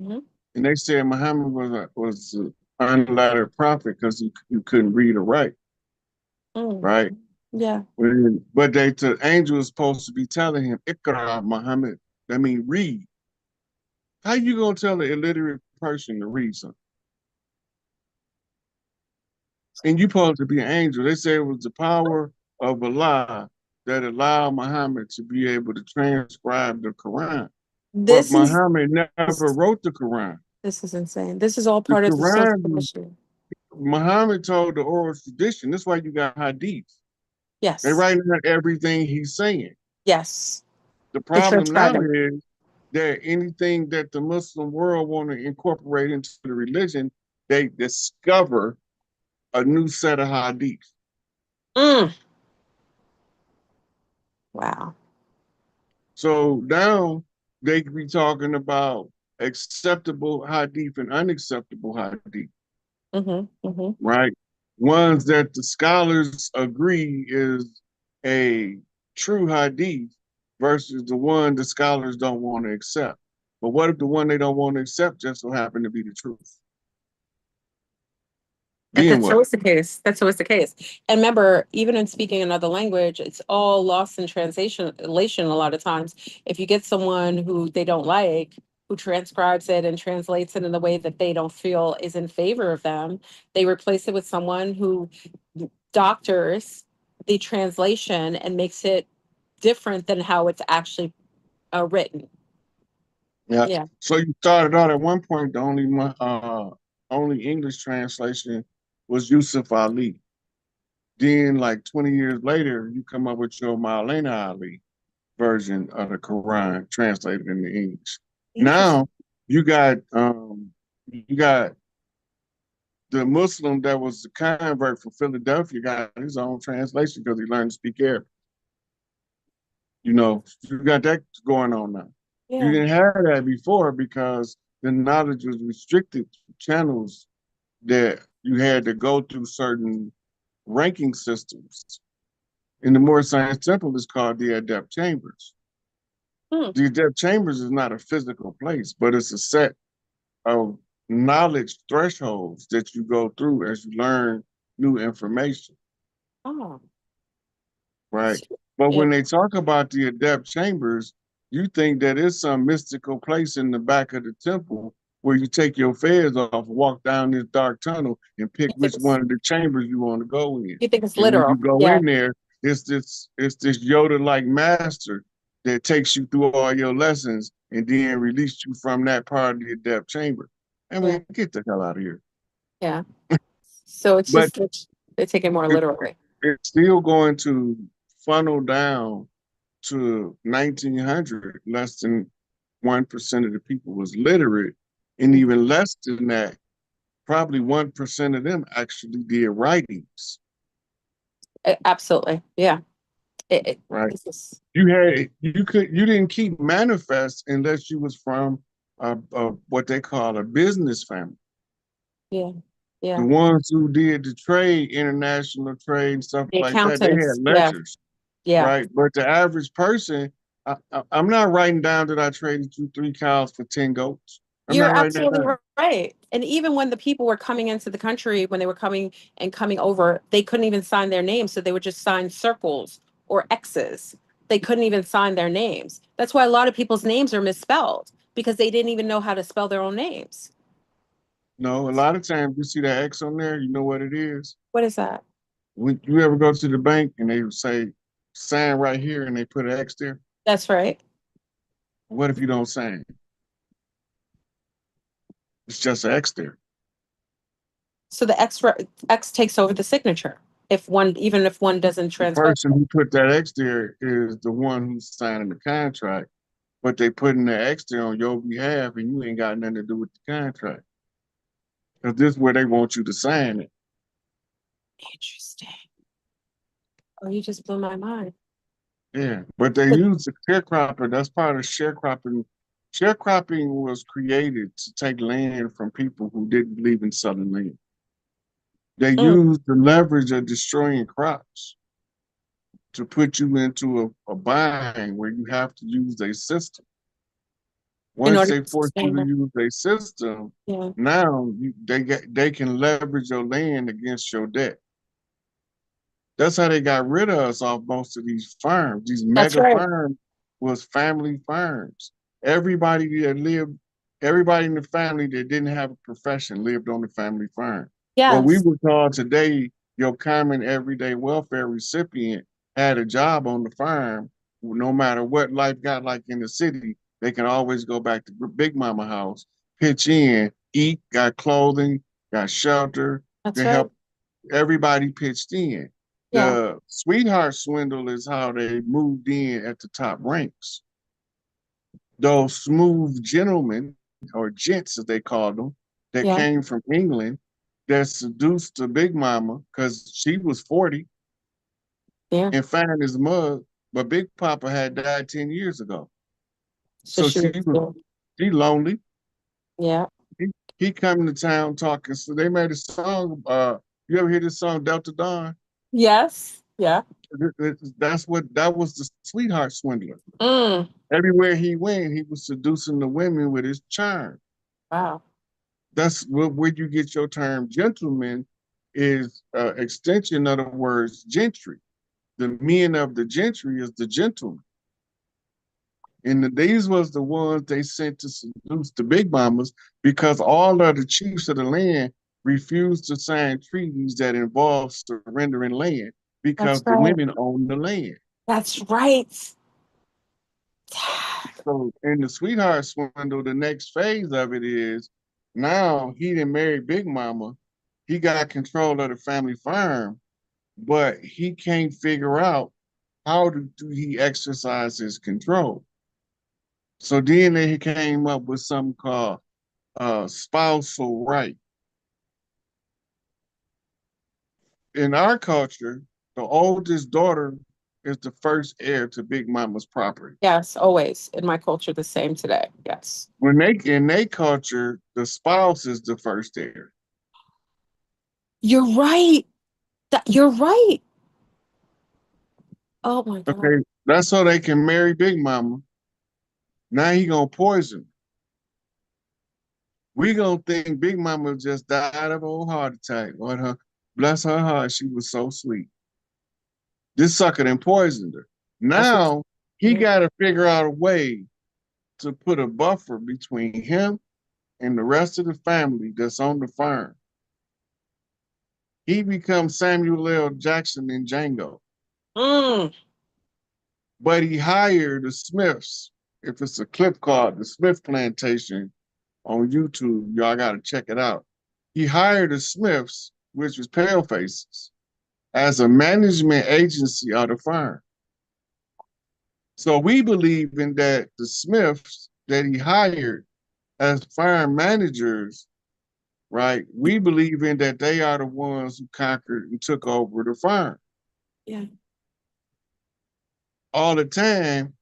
Mhm. and they said Muhammad was an unlettered prophet because he couldn't read or write, Mm. right? Yeah. But the angel is supposed to be telling him, Iqra, Muhammad. That means read. How you gonna tell an illiterate person to read something? And you supposed to be an angel. They say it was the power of Allah that allowed Muhammad to be able to transcribe the Quran. But This is Muhammad never this wrote the Quran. This is insane. This is all The part of the social Quran, issue. Muhammad told the oral tradition. That's why you got hadith. They Yes. write down everything he's saying. Yes. The They problem now transcribe it. is that anything that the Muslim world want to incorporate into the religion, they discover a new set of hadiths. Mm. Wow. So now they could be talking about acceptable hadith and unacceptable hadith, Mm-hmm. right? Ones that the scholars agree is a true hadith versus the one the scholars don't want to accept. But what if the one they don't want to accept just so happen to be the truth? Then That's what? always the case. That's always the case. And remember, even in speaking another language, it's all lost in translation a lot of times. If you get someone who they don't like, who transcribes it and translates it in the way that they don't feel is in favor of them, they replace it with someone who doctors the translation and makes it different than how it's actually written. Yeah. Yeah. So you started out at one point, the only English translation was Yusuf Ali. Then, like 20 years later, you come up with your Maulana Ali version of the Quran translated into English. Interesting. Now you got the Muslim that was the convert from Philadelphia got his own translation because he learned to speak Arabic. You know, you got that going on now. You Yeah. didn't have that before because the knowledge was restricted to channels that you had to go through certain ranking systems. In the more science temple is called the adept chambers. Hmm. The adept chambers is not a physical place, but it's a set of knowledge thresholds that you go through as you learn new information, Oh. right? But Yeah. when they talk about the adept chambers, you think that it's some mystical place in the back of the temple where you take your fez off, walk down this dark tunnel, and pick You think which one of the chambers you want to go in. it's And when you literal. go Yeah. in there, it's this Yoda-like master that takes you through all your lessons and then release you from that part of the adept chamber. I Yeah. mean, get the hell out of here. Yeah. So it's But just they take it more it, literally. it's still going to funnel down to 1900. Less than 1% of the people was literate, and even less than that, probably 1% of them actually did writings. Absolutely. Yeah. Right? This is, You didn't keep manifest unless you was from what they call a business family. yeah. The Yeah. ones who did the trade, international trade, and stuff The like that, they had accountants. Yeah. ledgers, Yeah. right? But the average person, I'm not writing down that I traded you 3 cows for 10 goats. I'm You're not writing that absolutely down. right. And even when the people were coming into the country, when they were coming over, they couldn't even sign their names. So they would just sign circles or X's. They couldn't even sign their names. That's why a lot of people's names are misspelled because they didn't even know how to spell their own names. No, a lot of times you see that X on there, you know what it is? What is that? When you ever go to the bank and they say, sign right here, and they put an X there, That's right. what if you don't sign? It's just an X there. So the X takes over the signature if one, even if one doesn't The transpose. person who put that X there is the one who's signing the contract, but they putting the X there on your behalf, and you ain't got nothing to do with the contract. Because this is where they want you to sign it. Interesting. Oh, you just blew my mind. Yeah, but they use the sharecropper. That's part of sharecropping. Sharecropping was created to take land from people who didn't believe in selling land. They Mm. used the leverage of destroying crops to put you into a bind where you have to use a system. In Once order they to force you sustain to it. use a system, Yeah. now they can leverage your land against your debt. That's how they got rid of us off most of these farms. These That's mega right. farms was family farms. Everybody that lived, everybody in the family that didn't have a profession lived on the family farm. What we Yes. would call today your common everyday welfare recipient had a job on the farm. No matter what life got like in the city, they can always go back to Big Mama house, pitch in, eat, got clothing, got shelter. That's They right. help everybody pitched in. Yeah. The sweetheart swindle is how they moved in at the top ranks. Those smooth gentlemen, or gents as they called them, that Yeah. came from England that seduced the Big Mama because she was 40 Yeah. and fine as mud, but Big Papa had died 10 years ago. So So she was, yeah. she lonely. Yeah. He, he come to town talking. So they made a song. You ever hear this song Delta Dawn? Yes. Yeah. That was the sweetheart swindler. Mm. Everywhere he went, he was seducing the women with his charm. Wow. That's where you get your term gentleman is extension of the words gentry. The men of the gentry is the gentleman. And these was the ones they sent to seduce the big mamas because all of the chiefs of the land refused to sign treaties that involved surrendering land because That's the right. women own the land. That's right. So in the sweetheart swindle, the next phase of it is now he didn't marry Big Mama. He got control of the family farm, but he can't figure out how do he exercise his control. So then they came up with something called spousal right. In our culture, the oldest daughter is the first heir to Big Mama's property. Yes, always. In my culture, the same today. Yes. When they in their culture, the spouse is the first heir. You're right. You're right. Oh my God. Okay, that's so they can marry Big Mama. Now he gonna poison. We gonna think Big Mama just died of a old heart attack. What her bless her heart, she was so sweet. This sucker done poisoned her. That's what, Now he yeah. got to figure out a way to put a buffer between him and the rest of the family that's on the farm. He becomes Samuel L. Jackson in Django, Mm. but he hired the Smiths. If it's a clip called The Smith Plantation on YouTube, y'all got to check it out. He hired the Smiths, which was Palefaces, as a management agency of the farm. So we believe in that the Smiths that he hired as farm managers, right? We believe in that they are the ones who conquered and took over the farm. Yeah. All the time,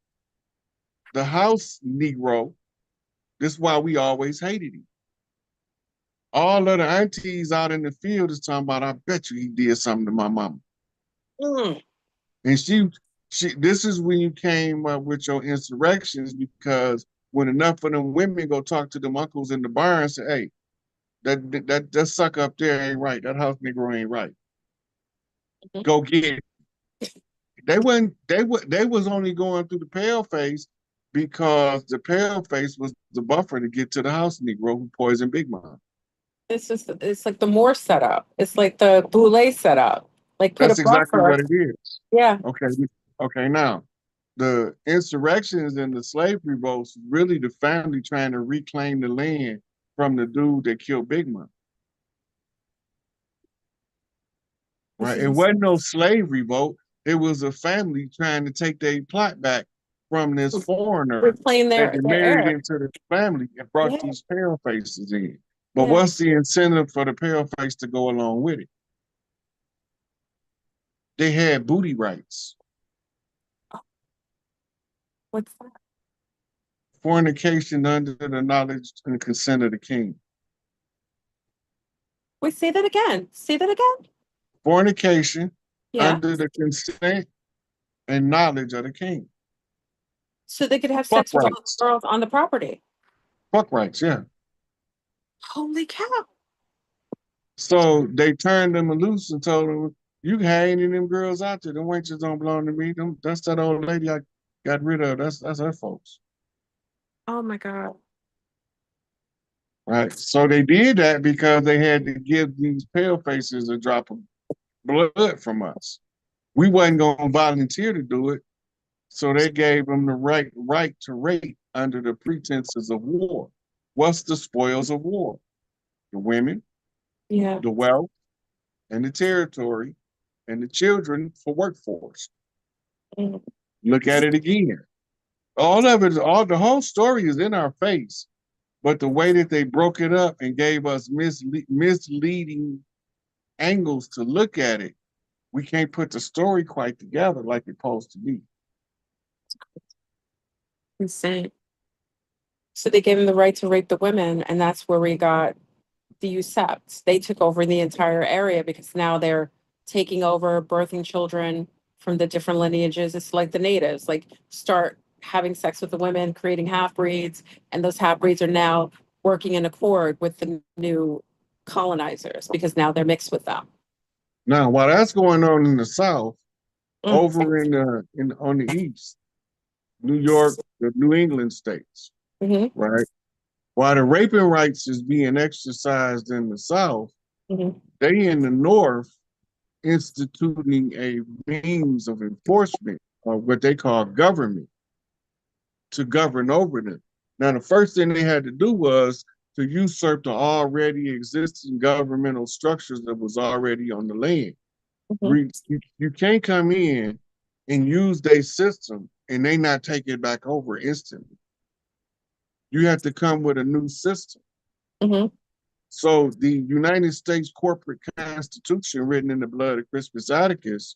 the house Negro, this is why we always hated him. All of the aunties out in the field is talking about, I bet you he did something to my mama. Mm. And this is when you came up with your insurrections because when enough of them women go talk to them uncles in the bar and say, hey, that sucker up there ain't right. That house Negro ain't right. Mhm. Go get it. They was only going through the pale face because the pale face was the buffer to get to the house Negro who poisoned Big Mom. It's like the Moore setup. It's like the Boulay setup. Like put a That's exactly buffer. what it is. Yeah. Okay. Okay, now the insurrections and the slave revolts really the family trying to reclaim the land from the dude that killed Big Mom. This Right? is It wasn't no slave revolt. It was a family trying to take their plot back from this foreigner reclaim that their they their married air. into the family and brought Yeah. these pale faces in. But Yeah. what's the incentive for the pale face to go along with it? They had booty rights, What's that? fornication under the knowledge and consent of the king. Wait, say that again. Say that again. Fornication Yeah. under the consent and knowledge of the king. So they could have Fuck sex with all rights. the girls on the property. Fuck rights, yeah. Holy cow. So they turned them loose and told them, you can have any of them girls out there. Them wenches don't belong to me. That's that old lady I got rid of. That's her folks. Oh my God. Right. So they did that because they had to give these pale faces a drop of blood from us. We wasn't gonna volunteer to do it. So they gave them the right to rape under the pretenses of war. What's the spoils of war? The women, Yeah. the wealth, and the territory, and the children for workforce. Mm. Look at it again. All of it, all the whole story is in our face, but the way that they broke it up and gave us misleading angles to look at it, we can't put the story quite together like it's supposed to be. Insane. So they gave him the right to rape the women, and that's where we got the Usepts. They took over the entire area because now they're taking over, birthing children from the different lineages. It's like the natives, like start having sex with the women, creating half breeds, and those half breeds are now working in accord with the new colonizers because now they're mixed with them. Now, while that's going on in the South, Mm. over in on the East, New York, the New England states, Hmm. right? While the raping rights is being exercised in the South, Hmm. they in the North instituting a means of enforcement or what they call government to govern over them. Now, the first thing they had to do was to usurp the already existing governmental structures that was already on the land. Hmm. You can't come in and use their system and they not take it back over instantly. You have to come with a new system. Hmm. So the United States corporate constitution written in the blood of Crispus Attucks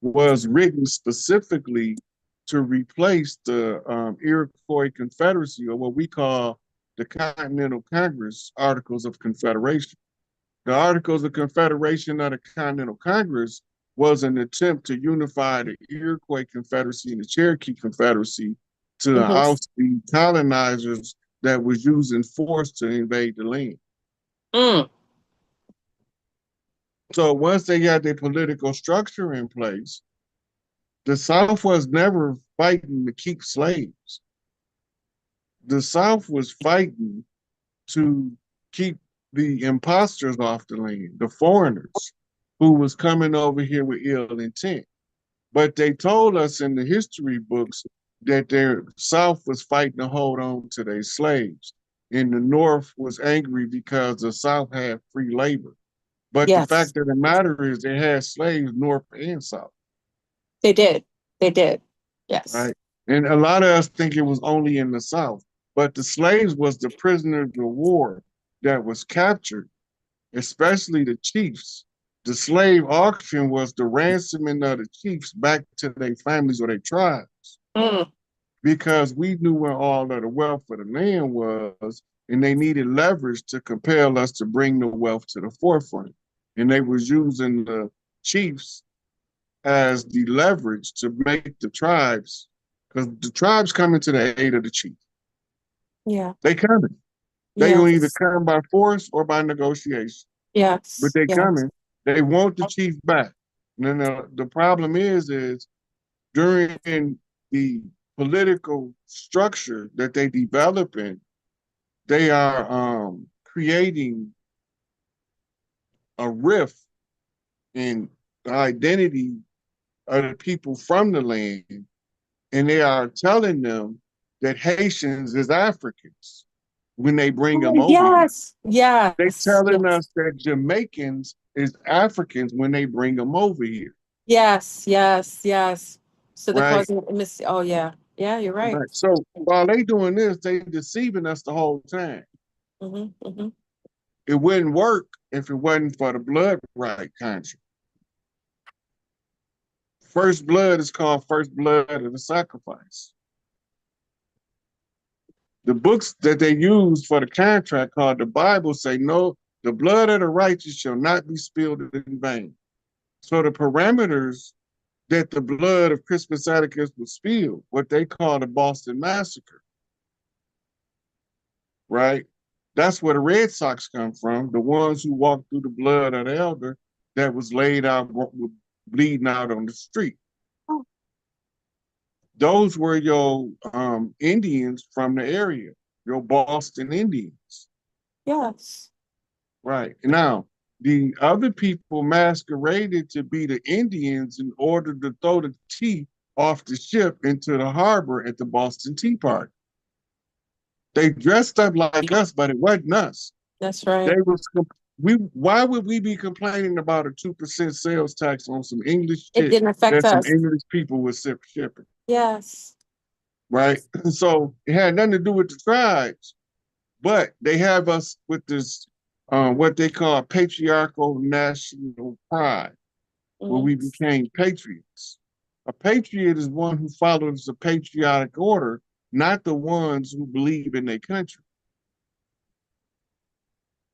was written specifically to replace the Iroquois Confederacy, or what we call the Continental Congress Articles of Confederation. The Articles of Confederation of the Continental Congress was an attempt to unify the Iroquois Confederacy and the Cherokee Confederacy to Hmm. oust the colonizers that was using force to invade the land. Mm. So once they got their political structure in place, the South was never fighting to keep slaves. The South was fighting to keep the imposters off the land, the foreigners who was coming over here with ill intent. But they told us in the history books that their South was fighting to hold on to their slaves. And the North was angry because the South had free labor. But the Yes, fact of the matter is they had slaves North and South, they did. They did. Yes. right? And a lot of us think it was only in the South, but the slaves was the prisoners of war that was captured, especially the chiefs. The slave auction was the ransoming of the chiefs back to their families or their tribes, Mm. because we knew where all of the wealth of the land was, and they needed leverage to compel us to bring the wealth to the forefront. And they was using the chiefs as the leverage to make the tribes, because the tribes coming to the aid of the chief. Yeah. They coming. They gonna either Yes. come by force or by negotiation, but Yes. they Yes. coming. They want the chief back. And then the problem is during the political structure that they developing, they are creating a rift in the identity of the people from the land, and they are telling them that Haitians is Africans when they bring them Oh, over here. yes. They Yes. telling Yes. us that Jamaicans is Africans when they bring them over here, Yes. Yes. Yes. So the right? causing miss. Oh, yeah. Yeah, you're right. Right. So while they doing this, they deceiving us the whole time. Hmm. Hmm. It wouldn't work if it wasn't for the blood right contract. First blood is called first blood of the sacrifice. The books that they use for the contract called the Bible say, no, the blood of the righteous shall not be spilled in vain. So the parameters that the blood of Crispus Attucks was spilled, what they call the Boston Massacre, right? That's where the Red Sox come from, the ones who walked through the blood of the elder that was laid out, bleeding out on the street. Oh, Those were your Indians from the area, your Boston Indians. yes. Right. Now, the other people masqueraded to be the Indians in order to throw the tea off the ship into the harbor at the Boston Tea Party. They dressed up like us, but it wasn't us. That's They right. was we. Why would we be complaining about a 2% sales tax on some English It shit didn't affect that some us. English people was shipping? Yes. Right. So it had nothing to do with the tribes, but they have us with this what they call patriarchal national pride, where Hmm. we became patriots. A patriot is one who follows a patriotic order not the ones who believe in their country.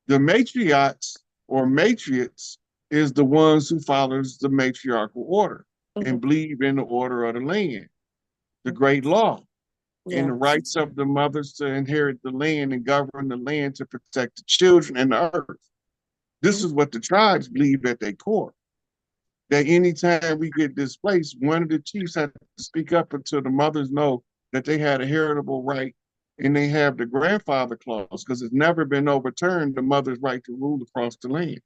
The matriarchs or matriarchs is the ones who follows the matriarchal order Mhm. and believe in the order of the land, the great law, and Yeah. the rights of the mothers to inherit the land and govern the land to protect the children and the earth. This Mhm. is what the tribes believe at their core. That anytime we get displaced, one of the chiefs had to speak up until the mothers know that they had a heritable right and they have the grandfather clause because it's never been overturned, the mother's right to rule across the land.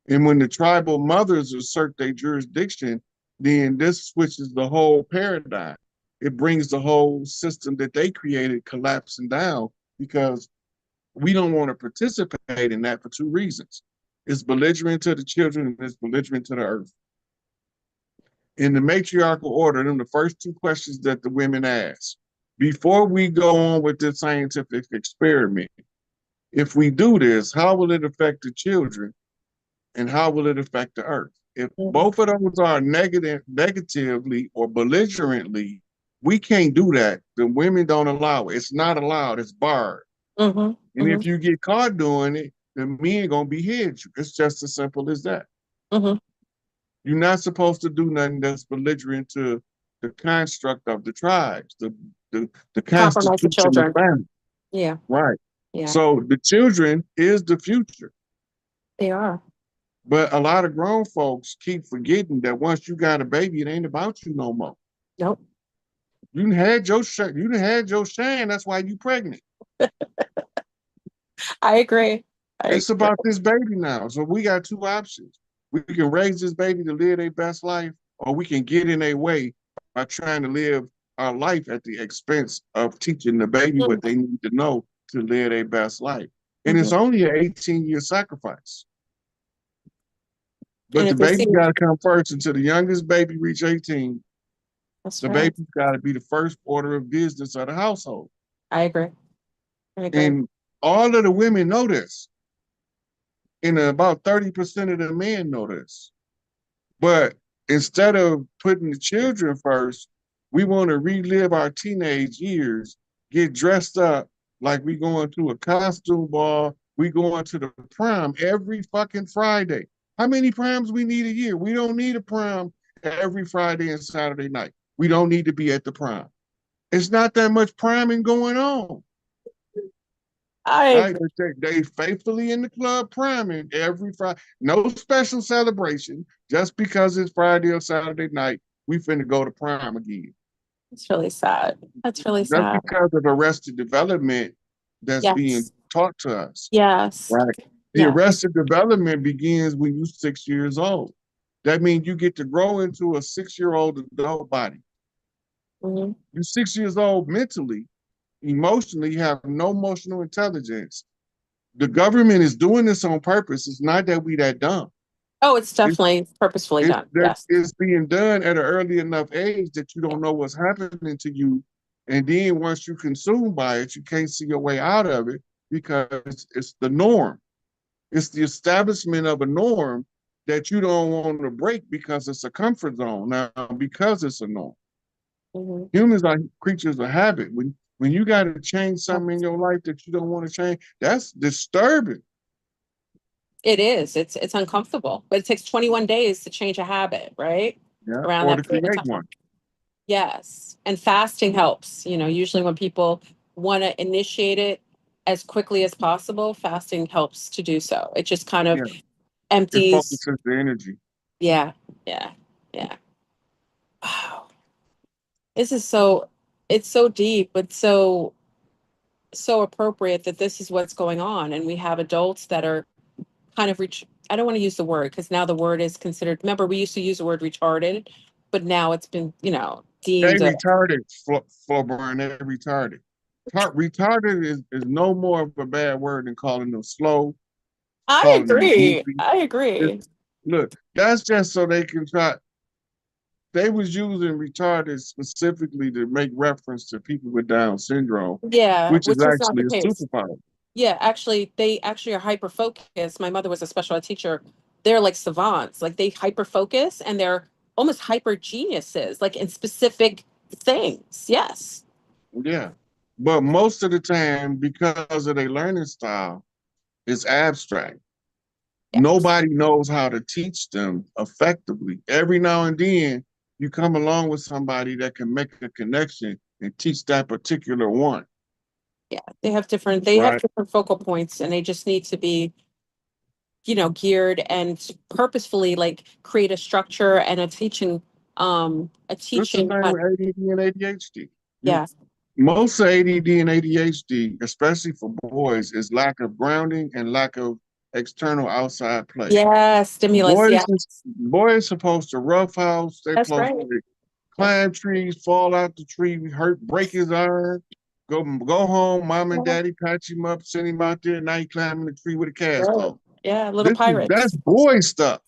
And when the tribal mothers assert their jurisdiction, then this switches the whole paradigm. It brings the whole system that they created collapsing down because we don't want to participate in that for two reasons. It's belligerent to the children and it's belligerent to the earth. In the matriarchal order, them the first two questions that the women ask. Before we go on with this scientific experiment, if we do this, how will it affect the children and how will it affect the earth? If Mhm. both of those are negatively or belligerently, we can't do that. The women don't allow it. It's not allowed. It's barred. Mhm. And Mhm. if you get caught doing it, the men gonna behead you. It's just as simple as that. Mhm. You're not supposed to do nothing that's belligerent to the construct of the tribes, the Compromise the constitution of children. family. Yeah. Right. Yeah. So the children is the future. They are. But a lot of grown folks keep forgetting that once you got a baby, it ain't about you no more. Nope. You done had your you done had your shine. That's why you pregnant. I agree. I It's agree. about this baby now. So we got two options. We can raise this baby to live their best life, or we can get in their way by trying to live our life at the expense of teaching the baby what they need to know to live their best life. And it's Mhm. only an 18-year sacrifice. And But the if they baby see, got to come first until the youngest baby reach 18. that's The right. baby's got to be the first order of business of the household. I agree. I agree. And all of the women know this. And about 30% of the men know this. But instead of putting the children first, we want to relive our teenage years, get dressed up like we going to a costume ball, we going to the prom every fucking Friday. How many proms we need a year? We don't need a prom every Friday and Saturday night. We don't need to be at the prom. It's not that much priming going on. I Right? agree. They faithfully in the club priming every Friday. No special celebration. Just because it's Friday or Saturday night, we finna go to prom again. It's really sad. That's really That's sad. because of arrested development that's being Yes. taught to us. Yes. Right? The Yeah. arrested development begins when you're 6 years old. That means you get to grow into a 6-year-old adult body. Mhm. You're 6 years old mentally, emotionally, you have no emotional intelligence. The government is doing this on purpose. It's not that we that dumb. Oh, it's It's definitely purposefully done. Yes. it's being done at an early enough age that you Yeah. don't know what's happening to you, and then once you're consumed by it, you can't see your way out of it because it's the norm. It's the establishment of a norm that you don't want to break because it's a comfort zone now because it's a norm. Mhm. Humans are creatures of habit. When you got to change something in your life that you don't want to change, that's disturbing. It is. It's uncomfortable, but it takes 21 days to change a habit, right? Yeah, Around or to that period of create time. one. Yes. And fasting helps. Usually when people want to initiate it as quickly as possible, fasting helps to do so. It just kind of Yeah, it empties. focuses the energy. Yeah. Yeah. Yeah. Wow. This is so, it's so deep, but so appropriate that this is what's going on. And we have adults that are kind of I don't want to use the word because now the word is considered, remember, we used to use the word retarded, but now it's been, They deemed a, retarded, FleurBrun. They retarded. Retarded is no more of a bad word than calling them slow, I calling them agree. goofy. I It's, agree. look, that's just so they can try. They was using retarded specifically to make reference to people with Down syndrome, Yeah, which is which is not actually the a case. superpower. Yeah, actually, they actually are hyper focused. My mother was a special ed teacher. They're like savants. Like they hyper focus and they're almost hyper geniuses, like in specific things. Yes. Yeah. But most of the time, because of their learning style, it's abstract. Yes. Nobody knows how to teach them effectively. Every now and then, you come along with somebody that can make a connection and teach that particular one, Yeah. They have right? different focal points and they just need to be, geared and purposefully like create a structure and a This is the teaching thing with ADD and ADHD. You yeah. Most of ADD and ADHD, especially for boys, is lack of grounding and lack of external outside play. Yeah, stimulus. Yeah. Boys supposed to roughhouse. They're That's supposed right. to That's climb trees, fall out the tree, hurt, break his arm, go home. Mom and right. daddy patch him up, send him out there. Now he climbing the tree with a cast Right. on. Yeah, little That's pirates. boy stuff.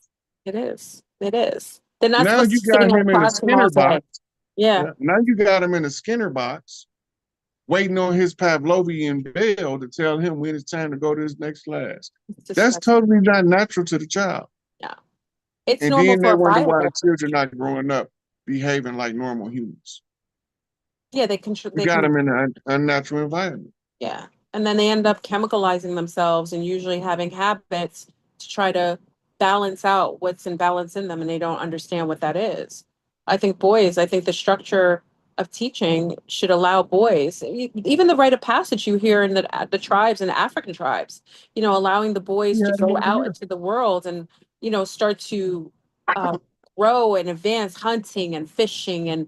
It is. It is. They're not Now supposed you to be got sitting in a him in a classroom all Skinner day. box. Yeah. Yeah. Now you got him in a Skinner box, waiting on his Pavlovian bell to tell him when it's time to go to his next class. It's That's disgusting. totally not natural to the child. Yeah. It's And normal then they for a wonder why the fireborn. children not growing up behaving like normal humans. Yeah, they control You they got can them in an unnatural environment. yeah. And then they end up chemicalizing themselves and usually having habits to try to balance out what's in balance in them and they don't understand what that is. I think the structure of teaching should allow boys, even the rite of passage you hear in the tribes and African tribes, allowing the boys You to had them go over out here. into the world and, start to um, grow and advance hunting and fishing and,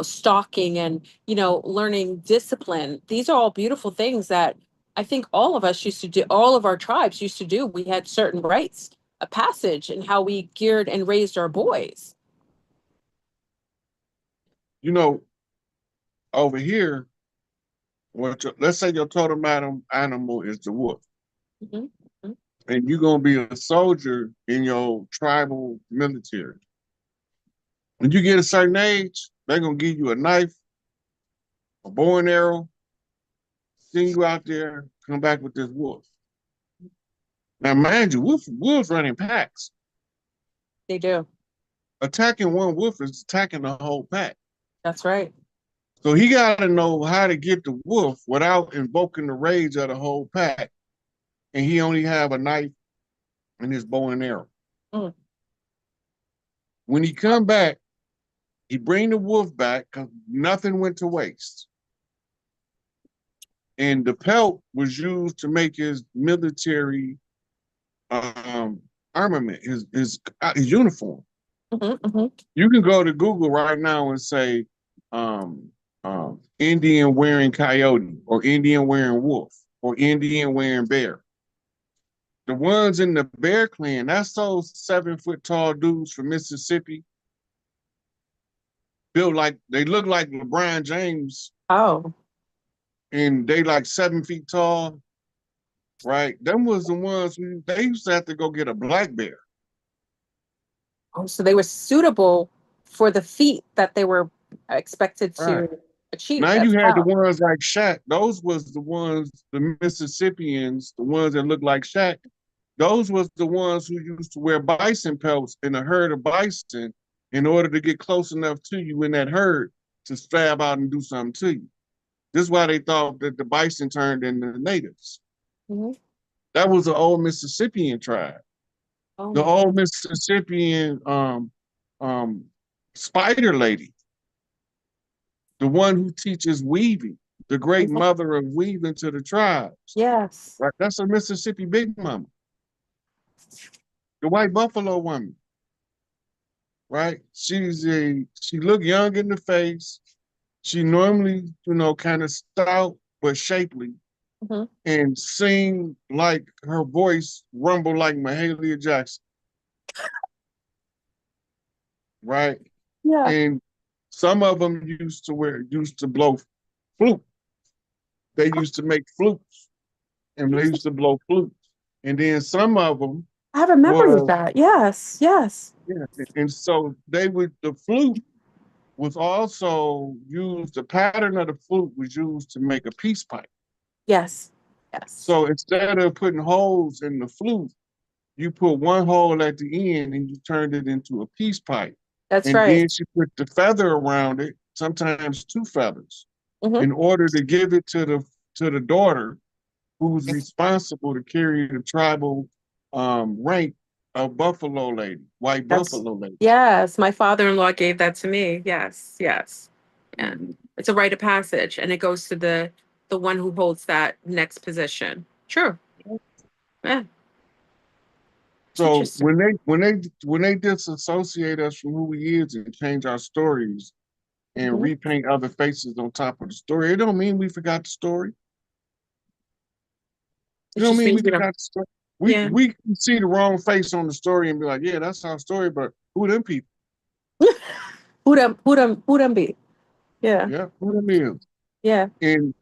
stalking and learning discipline. These are all beautiful things that I think all of us used to do, all of our tribes used to do. We had certain rites, a passage, and how we geared and raised our boys. You know, over here, let's say your totem animal is the wolf, Mhm, mhm. and you're gonna be a soldier in your tribal military. When you get a certain age, they're gonna give you a knife, a bow and arrow, send you out there, come back with this wolf. Now, mind you, wolves running packs. They do. Attacking one wolf is attacking the whole pack. That's right. So he got to know how to get the wolf without invoking the rage of the whole pack. And he only have a knife and his bow and arrow. Mm, When he come back, he bring the wolf back because nothing went to waste. And the pelt was used to make his military um, armament, his uniform. mhm, mhm. You can go to Google right now and say Indian wearing coyote or Indian wearing wolf or Indian wearing bear. The ones in the Bear Clan, that's those 7 foot tall dudes from Mississippi, built like they look like LeBron James, Oh, and they like 7 feet tall, right? Them was the ones they used to have to go get a black bear. oh, so they were suitable for the feat that they were expected Right. to achieve Now as you had the well. ones like Shaq. Those was the ones, the Mississippians, the ones that looked like Shaq. Those was the ones who used to wear bison pelts in a herd of bison in order to get close enough to you in that herd to stab out and do something to you. This is why they thought that the bison turned into the natives. Mhm. That was the old Mississippian tribe. Oh The my God. old Mississippian um, spider lady, the one who teaches weaving, the great mother of weaving to the tribes. Yes. Right? That's a Mississippi Big Mama, the white buffalo woman, right? She looked young in the face. She normally, kind of stout but shapely, Mhm. and sing like her voice rumble like Mahalia Jackson, right? Yeah. And some of them used to blow flute. They used to make flutes, and they used to blow flutes. And then some of them I have a memory of were, that. Yes. Yes. yeah, and so the flute was also used, the pattern of the flute was used to make a peace pipe. Yes. Yes. So instead of putting holes in the flute, you put one hole at the end and you turned it into a peace pipe. That's And right. then she put the feather around it, sometimes two feathers. Mhm. in order to give it to the daughter who's responsible to carry the tribal rank of Buffalo Lady, white That's Buffalo Lady. yes. My father-in-law gave that to me. Yes, yes. Mhm. And it's a rite of passage, and it goes to the one who holds that next position. True. Yeah, it's So interesting. when they disassociate us from who we is and change our stories and Mhm. repaint other faces on top of the story, it don't mean we forgot the story. It It don't just mean we means forgot the story. yeah. We can see the wrong face on the story and be like, yeah, that's our story, but who them people? Who them be? Yeah, Yeah, who them is? yeah. And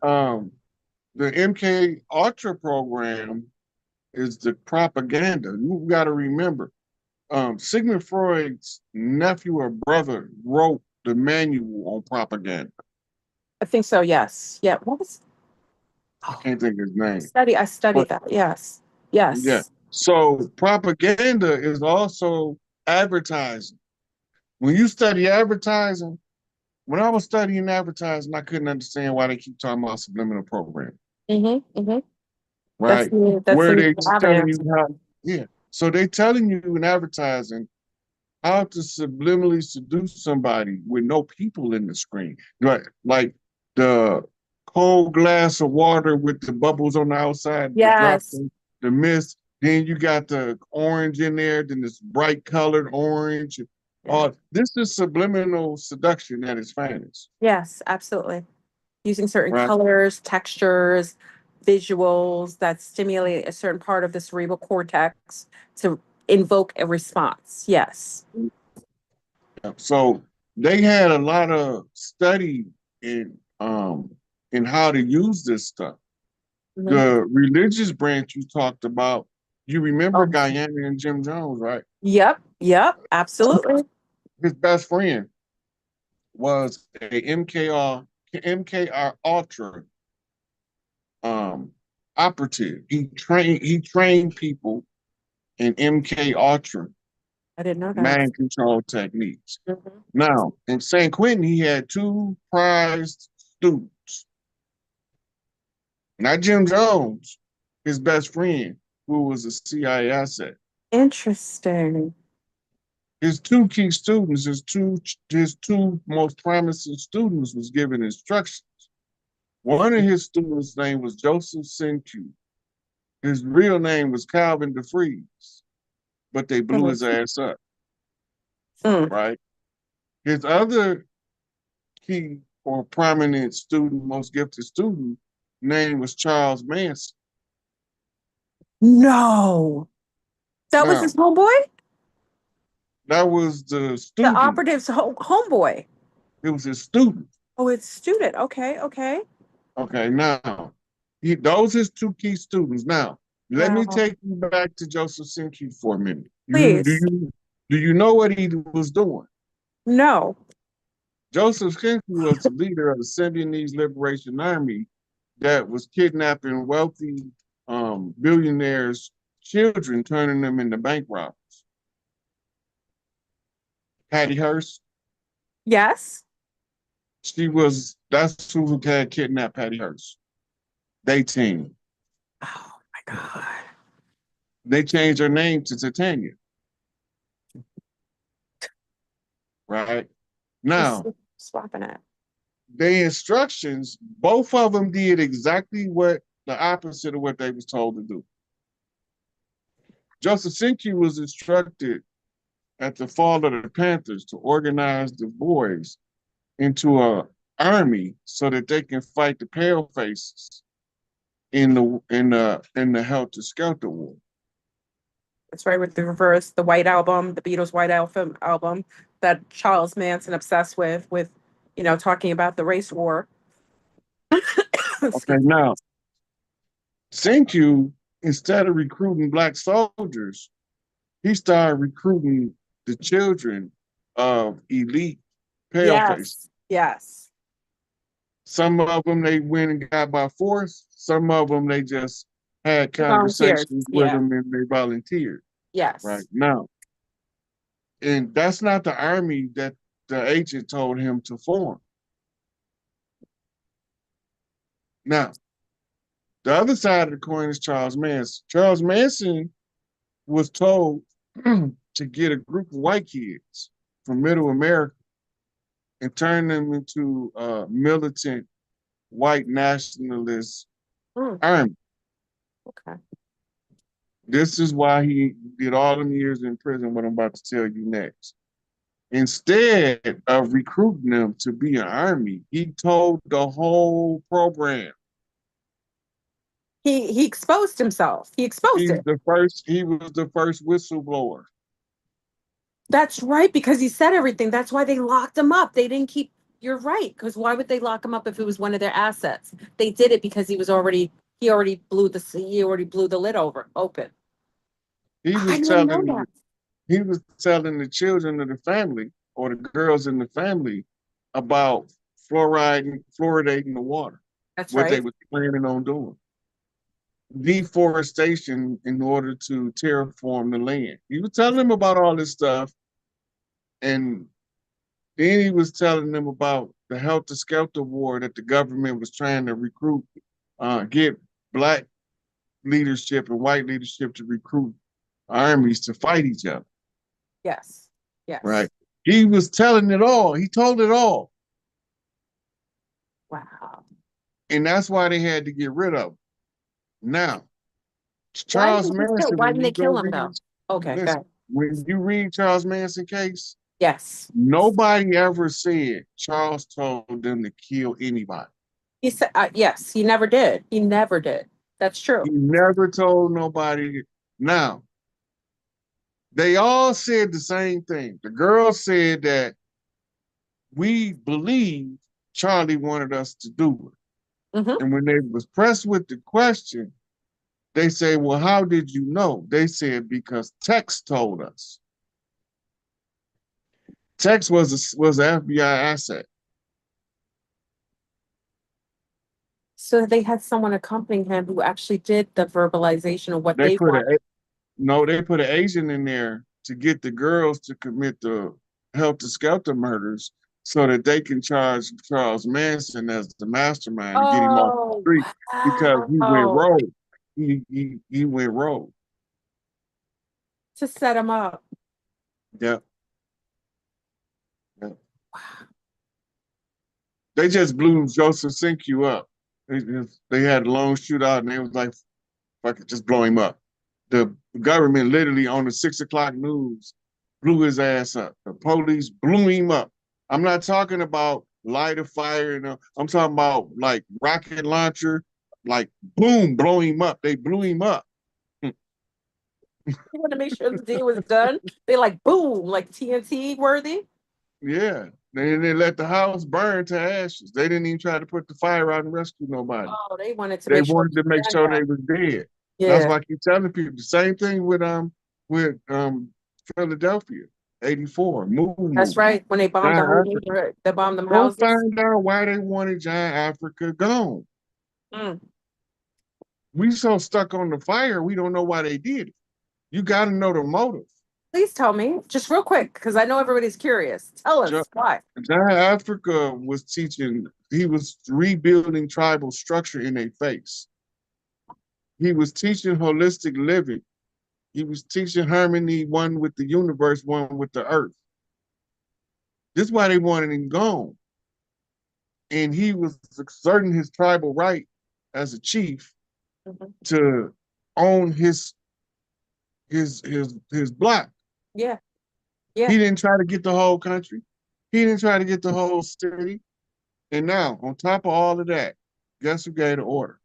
the MK Ultra program is the propaganda. You got to remember, Sigmund Freud's nephew or brother wrote the manual on propaganda. I think so. Yes. Yeah. What was? I Oh, can't think of his name, I but studied that. Yes. yeah. Yes. So propaganda is also advertising. When you study advertising, when I was studying advertising, I couldn't understand why they keep talking about subliminal programming, Mm-hmm. Mm-hmm. right? That's the Where new they telling avenue. you how, yeah. So they telling you in advertising how to subliminally seduce somebody with no people in the screen. Like the cold glass of water with the bubbles on the outside, the drop, Yes. the mist. Then you got the orange in there, then this bright colored orange. Yeah. This is subliminal seduction at its finest, Yes. Absolutely. Using certain right? colors, textures, visuals that stimulate a certain part of the cerebral cortex to invoke a response. Yes. So they had a lot of study in how to use this stuff. Mhm. The religious branch you talked about, you remember Oh, Guyana and Jim Jones, right? yep. Yep. Absolutely. His best friend was a MKR Ultra um, operative. He trained people in MK Ultra I didn't know that. mind control techniques. Mhm. Now, in San Quentin, he had two prized students. Not Jim Jones, his best friend, who was a CIA asset. Interesting. His two key students, his two most promising students, was given instructions. One of his students' name was Joseph Senku. His real name was Calvin DeFries, but they blew his Mhm. ass up, Mm. right? His other key or prominent student, most gifted student, name was Charles Manson. No. That was his Now, homeboy? that was the The student. operative's homeboy. It was his student. Oh, it's student. Okay. Okay. Okay, now those his two key students. Now, let me Wow. take you back to Joseph Sinke for a minute. Please. Do you know what he was doing? No. Joseph Sinke was the leader of the Symbionese Liberation Army that was kidnapping wealthy billionaires' children, turning them into bank robbers. Patty Hearst, Yes. that's who had kidnapped Patty Hearst. They team. Oh my God. They changed her name to Titania, right? Just Now, swapping it. the instructions, both of them did exactly what the opposite of what they was told to do. Joseph Sinke was instructed at the fall of the Panthers to organize the boys into a army so that they can fight the pale faces in the Helter Skelter war. It's right with the reverse, the White Album, the Beatles' White album that Charles Manson obsessed with, talking about the race war. Okay, Excuse me. now Sinke, instead of recruiting black soldiers, he started recruiting the children of elite paleface. Yes. Yes. Some of them they went and got by force. Some of them they just had Volunteers. conversations with Yeah. them and they volunteered. Right Yes. now, and that's not the army that the agent told him to form. Now, the other side of the coin is Charles Manson. Charles Manson was told to get a group of white kids from Middle America and turn them into militant white nationalist Mm, army. okay. This is why he did all them years in prison, what I'm about to tell you next. Instead of recruiting them to be an army, he told the whole program. He exposed himself. He exposed it. He was the first whistleblower. That's right, because he said everything. That's why they locked him up. They didn't keep, you're right, because why would they lock him up if it was one of their assets? They did it because he already he already blew the lid open. He I was didn't know telling that. he was telling the children of the family or the girls in the family about fluoridating the water, That's what they right. was planning on doing. Deforestation in order to terraform the land. He was telling them about all this stuff, and then he was telling them about the Helter Skelter war that the government was trying to recruit, get black leadership and white leadership to recruit armies to fight each other. Yes. Right? Yes. He was telling it all. He told it all, Wow. and that's why they had to get rid of him. Now, Why Charles didn't they kill? Manson, Why when didn't you they go kill him read, though? Okay, listen, good. when you read Charles Manson case, Yes. nobody ever said Charles told them to kill anybody. He said, yes, he never did. He never did. That's He true. never told nobody. Now, they all said the same thing. The girl said that we believe Charlie wanted us to do it. Hmm. And when they was pressed with the question, they say, well, how did you know? They said, because Tex told us. Tex was an FBI asset. So they had someone accompanying him who actually did the verbalization of what They they put wanted. a no, they put an Asian in there to get the girls to commit the Helter Skelter murders so that they can charge Charles Manson as the mastermind and get him off the Oh, street because he went wow. rogue. He went rogue. To set him up. Yeah. Yeah. They just blew Joseph Sinque up. They had a long shootout and they was like, fuck it, just blow him up. The government literally on the 6 o'clock news blew his ass up. The police blew him up. I'm not talking about light a fire. I'm talking about like rocket launcher, like boom, blow him up. They blew him up. You want to make sure the deal was done. They like boom, like TNT worthy. Yeah. They let the house burn to ashes. They didn't even try to put the fire out and rescue nobody. Oh, they wanted to They make sure wanted to make it sure was they was dead. That's yeah, why I keep telling people the same thing with Philadelphia, 84, that's Move. right. When they bombed the Giant whole Africa. neighborhood, they bombed them Go houses. find out why they wanted Giant Africa gone. Mm. We so stuck on the fire, we don't know why they did it. You got to know the motive. Please tell me, just real quick, because I know everybody's curious. Tell us why. Giant Africa was teaching, he was rebuilding tribal structure in their face. He was teaching holistic living. He was teaching harmony, one with the universe, one with the earth. This is why they wanted him gone. And he was exerting his tribal right as a chief Mhm. to own his block. Yeah, yeah. He didn't try to get the whole country. He didn't try to get the whole city. And now, on top of all of that, guess who gave the order?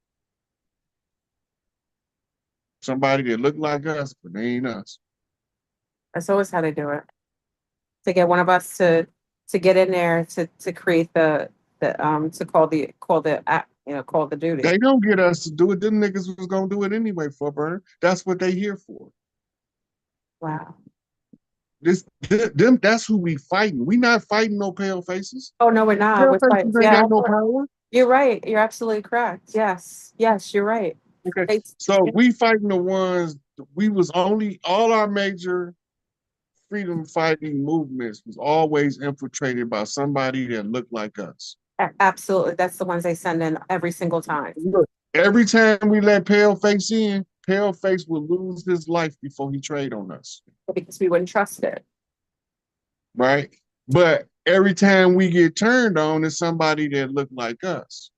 Somebody that looked like us, but they ain't us. That's always how they do it. To get one of us to get in there to create the to call the duty. They don't get us to do it. Them niggas was gonna do it anyway, FleurBrun. That's what they here for. Wow. Them, that's who we fighting. We not fighting no pale faces. Oh no, we're not. Pale We're fighting. faces ain't Yeah, got no power. you're right. You're absolutely correct. Yes. Yes, you're right. Okay. They, So we fighting the ones, we was only, all our major freedom fighting movements was always infiltrated by somebody that looked like us. Absolutely. That's the ones they send in every single time. Look, every time we let Paleface in, Paleface will lose his life before he trade on us. Because we wouldn't trust it. Right? But every time we get turned on, it's somebody that look like us.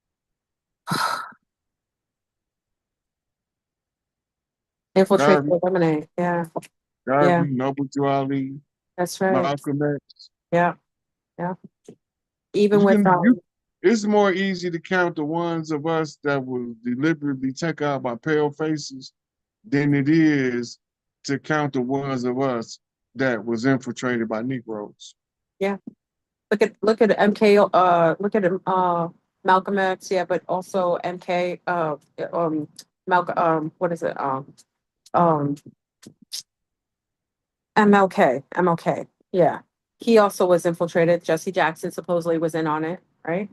Infiltrate, Garvey, eliminate. Yeah. Yeah. Garvey, Noble Drew Ali, That's right. Malcolm X. Yeah. Yeah. Even You with can you it's more easy to count the ones of us that was deliberately taken out by pale faces than it is to count the ones of us that was infiltrated by Negroes. yeah. Look at MK, look at Malcolm X, yeah, but also MK, Malcolm, what is it? Um MLK. Yeah. He also was infiltrated. Jesse Jackson supposedly was in on it, right?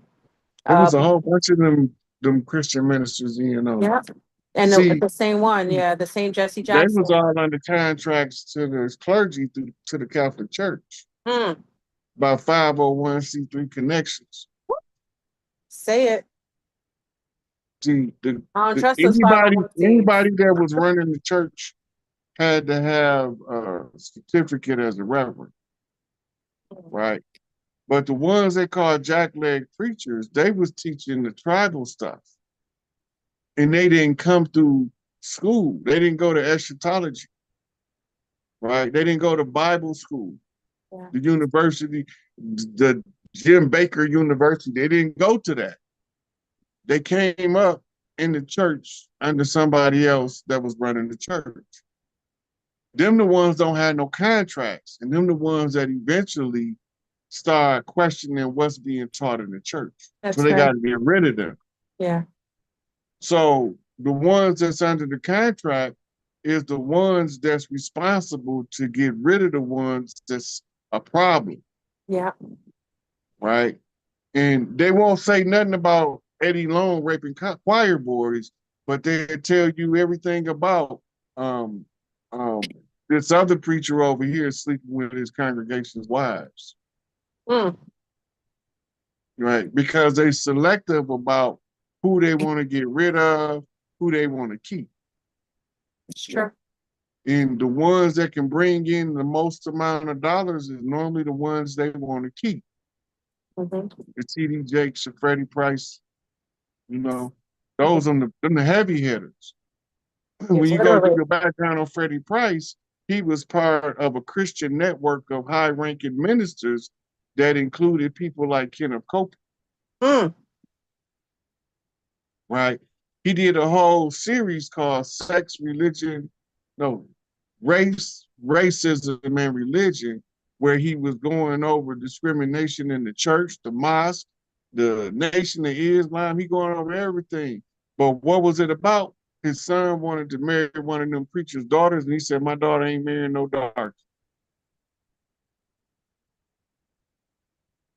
It was a Um, whole bunch of them Christian ministers in on it. yeah. And See, the same one, yeah, the same Jesse they was Jackson. all under contracts to the clergy to the Catholic Church Hmm. by 501c3 connections. Say it. See, I don't the trust those 501(c)s. anybody that was running the church had to have a certificate as a reverend, right? But the ones they called jackleg preachers, they was teaching the tribal stuff. And they didn't come through school. They didn't go to eschatology, right? They didn't go to Bible school, Yeah. the university, the Jim Baker University. They didn't go to that. They came up in the church under somebody else that was running the church. Them the ones don't have no contracts, and them the ones that eventually start questioning what's being taught in the church. So That's they right. got to get rid of them. Yeah. So the ones that's under the contract is the ones that's responsible to get rid of the ones that's a problem, Yeah. right? And they won't say nothing about Eddie Long raping choir boys, but they tell you everything about um, um, this other preacher over here sleeping with his congregation's wives, Mm. right? Because they selective about who they want to get rid of, who they want to keep. It's true. And the ones that can bring in the most amount of dollars is normally the ones they want to keep. Mm-hmm. The TD Jakes, the Freddie Price, you know, those are the heavy hitters. Yes, When you go do literally. your background on Freddie Price, he was part of a Christian network of high-ranking ministers that included people like Kenneth Copeland, Mm. right? He did a whole series called Sex, Religion, no, Race, Racism, and Religion, where he was going over discrimination in the church, the mosque, the Nation of Islam. He going over everything. But what was it about? His son wanted to marry one of them preachers' daughters, and he said, "My daughter ain't marrying no dark."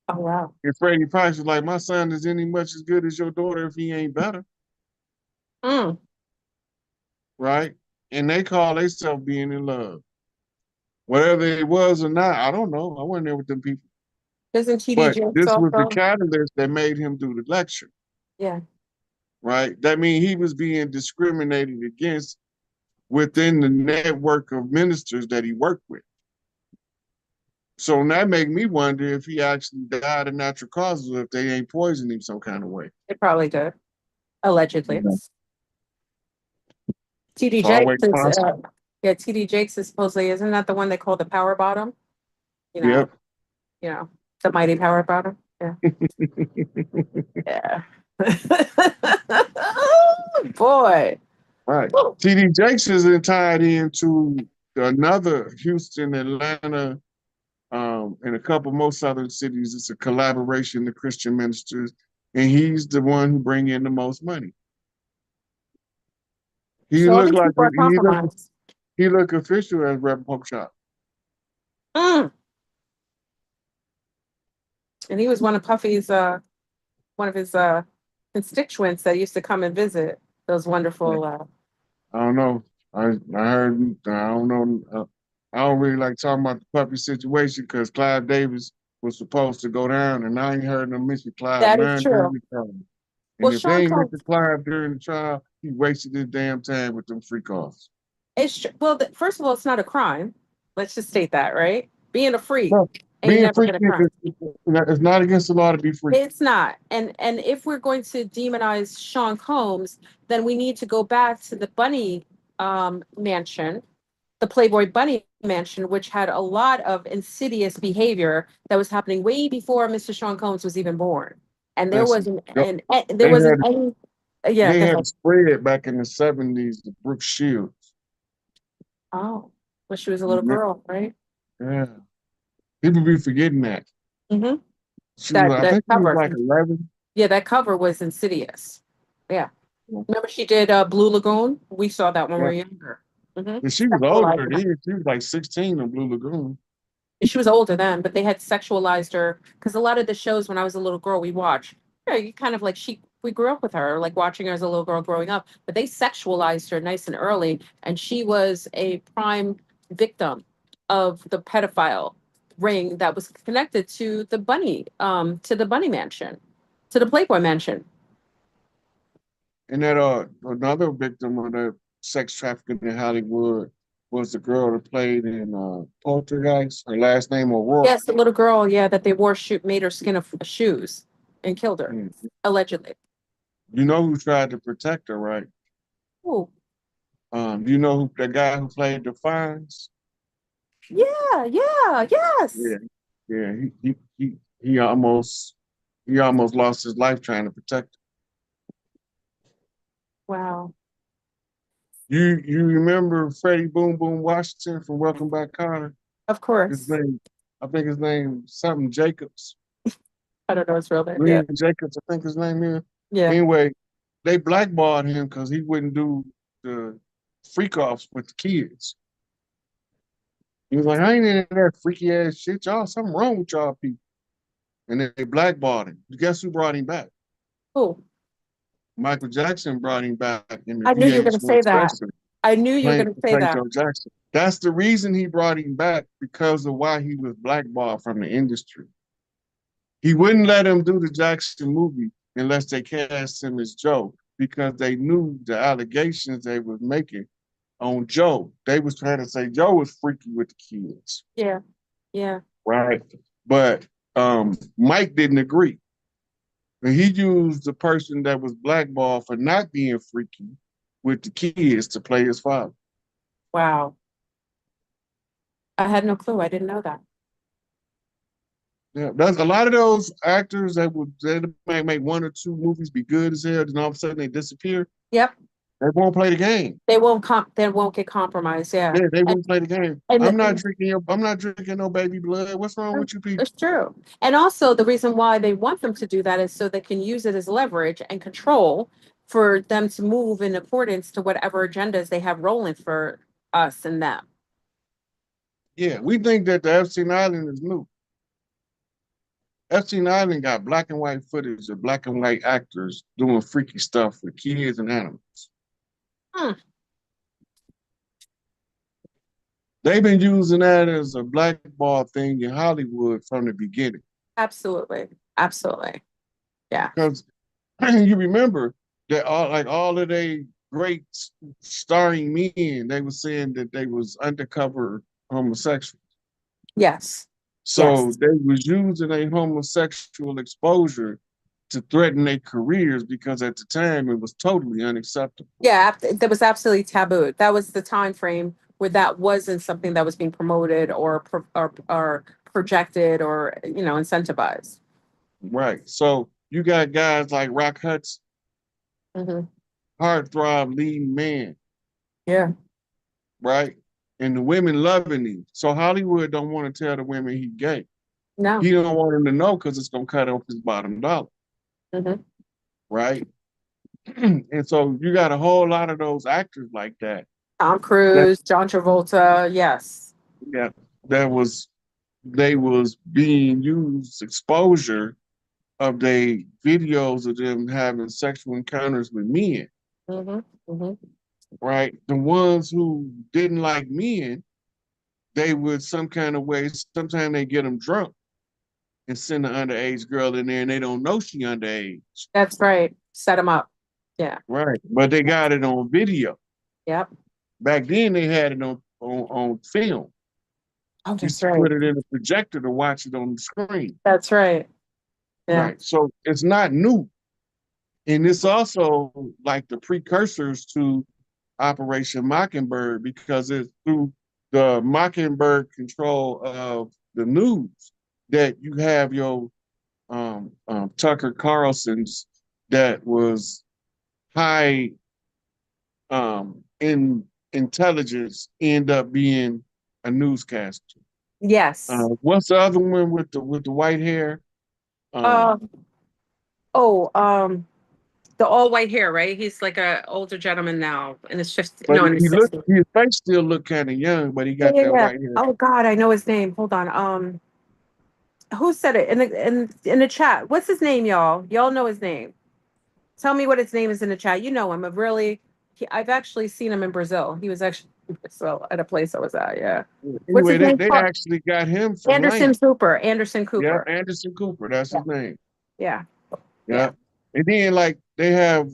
Oh, wow. And Freddie Price was like, "My son is any much as good as your daughter if he ain't better," Mm. right? And they call themselves being in love. Whether it was or not, I don't know. I wasn't there with them people. Doesn't TD But Jakes this was the also? catalyst that made him do the lecture, Yeah. right? That means he was being discriminated against within the network of ministers that he worked with. So that make me wonder if he actually died of natural causes or if they ain't poisoned him some kind of way. It probably did. Allegedly. Yeah. TD It's Jakes always is, possible. yeah, TD Jakes is supposedly, isn't that the one they call the power bottom? You know, Yep. you know, the mighty power bottom. Yeah. Yeah. Boy. Right. Woo. TD Jakes is tied into another Houston, Atlanta, and a couple more southern cities. It's a collaboration, the Christian ministers, and he's the one who bring in the most money. He So all looked these like people are compromised. he look official as Rep Hookshot. Mm. And he was one of his constituents that used to come and visit those wonderful I don't know. I heard. I don't know. I don't really like talking about the puppy situation because Clive Davis was supposed to go down, and I ain't heard them mention Clive That is none during true. the trial. Well, And if they Sean ain't Combs, mentioned Clive during the trial, he wasted his damn time with them free calls. well, first of all, it's not a crime. Let's just state that, right? Being a freak No, ain't being never free been a crime. is not against the law to be free. It's not. And if we're going to demonize Sean Combs, then we need to go back to the Bunny mansion, the Playboy Bunny mansion, which had a lot of insidious behavior that was happening way before Mr. Sean Combs was even born. And there Listen, wasn't yo, and there they wasn't had any yeah, they go had a ahead. spread back in the 70s, the Brooke Shields. Oh, well, she was a You little remember? girl, right? Yeah. People be forgetting that. Mm-hmm. She was, That I that think she was cover. like 11. Yeah, that cover was insidious. Yeah. Remember she did Blue Lagoon? We saw that when we Yeah. were younger. Mm-hmm. And she was older then. She was like 16 on Blue Lagoon. She was older then, but they had sexualized her because a lot of the shows when I was a little girl we watched, yeah, you kind of like we grew up with her, like watching her as a little girl growing up, but they sexualized her nice and early, and she was a prime victim of the pedophile ring that was connected to the Bunny Mansion, to the Playboy Mansion. And that another victim of the sex trafficking in Hollywood was the girl that played in Poltergeist. Her last name Aurora. Yes, the little girl, yeah, that they wore made her skin of shoes and killed her, Mm. allegedly. You know who tried to protect her, right? Oh, You know who the guy who played the Fines? yeah, yeah, yes. Yeah, yeah. He almost lost his life trying to protect her. Wow. You remember Freddie Boom Boom Washington from Welcome Back, Kotter? Of His course. name, I think his name something Jacobs. I don't know his real name. Yeah. William Jacobs, I think his name is. Yeah. Anyway, they blackballed him because he wouldn't do the freak offs with the kids. He was like, I ain't into that freaky ass shit. Y'all, something wrong with y'all people. And then they blackballed him. Guess who brought him back? Oh, Michael Jackson brought him back in the I knew you were going to VH1 say that. special I knew you were playing going to to say play that. Joe Jackson. That's the reason he brought him back, because of why he was blackballed from the industry. He wouldn't let him do the Jackson movie unless they cast him as Joe, because they knew the allegations they was making on Joe. They was trying to say Joe was freaky with the kids, Yeah. Yeah. right? But Mike didn't agree. And he used the person that was blackballed for not being freaky with the kids to play his father. Wow. I had no clue. I didn't know that. Yeah, there's a lot of those actors that might make one or two movies be good as hell, then all of a sudden they disappear. Yep. They won't play the game. They won't get compromised. Yeah. Yeah, they And won't play the game. and, I'm not drinking no baby blood. What's wrong with you people? it's true. And also the reason why they want them to do that is so they can use it as leverage and control for them to move in accordance to whatever agendas they have rolling for us and them. Yeah, we think that the Epstein Island is new. Epstein Island got black and white footage of black and white actors doing freaky stuff with kids and animals. Hmm. They've been using that as a blackball thing in Hollywood from the beginning. Absolutely. Absolutely. Yeah. Because you remember that all of they great starring men, they were saying that they was undercover homosexual. Yes. So Yes. they was using a homosexual exposure to threaten their careers, because at the time it was totally unacceptable. Yeah, that was absolutely taboo. That was the time frame where that wasn't something that was being promoted or projected or incentivized. Right. So you got guys like Rock Hudson, Hmm. heartthrob leading man, Yeah. right? And the women loving him. So Hollywood don't want to tell the women he gay. No. He don't want them to know because it's gonna cut off his bottom dollar, Hmm. right? And so you got a whole lot of those actors like that. Tom That Cruise, John Travolta. Yes. yeah, that was they was being used exposure of their videos of them having sexual encounters with men, Hmm. Hmm. right? The ones who didn't like men, they would some kind of way, sometimes they get them drunk and send an underage girl in there and they don't know she underage. That's right. Set them up. Yeah. Right. But they got it on video. Yep. Back then they had it on film. Oh, You that's used to right. put it in a projector to watch it on the screen. That's right. Yeah. Right. So it's not new. And it's also like the precursors to Operation Mockingbird because it's through the Mockingbird control of the news that you have your Tucker Carlson's that was high in intelligence end up being a newscaster. Yes. What's the other one with the white hair? Uh, Um, oh, the all white hair, right? He's like a older gentleman now in his 50s, but no, in his he look 60s. his face still look kind of young, but he Yeah, got yeah, that yeah. white hair. Oh God, I know his name. Hold on. Who said it in the chat? What's his name, y'all? Y'all know his name. Tell me what his name is in the chat. You know him. I've actually seen him in Brazil. He was actually in Brazil at a place I was at. Yeah. What's Anyway, his name they called? actually got him for Anderson life. Cooper. Anderson Yeah, Cooper. Anderson Cooper, that's Yeah. his name. Yeah. Yeah. Yeah. And then like they have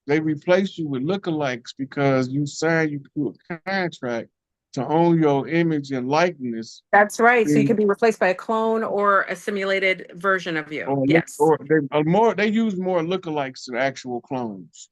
they replace you with lookalikes because you sign you to a contract to own your image and likeness That's right. So you in, can be replaced by a clone or a simulated version of you. or look Yes. or they use more lookalikes than actual clones.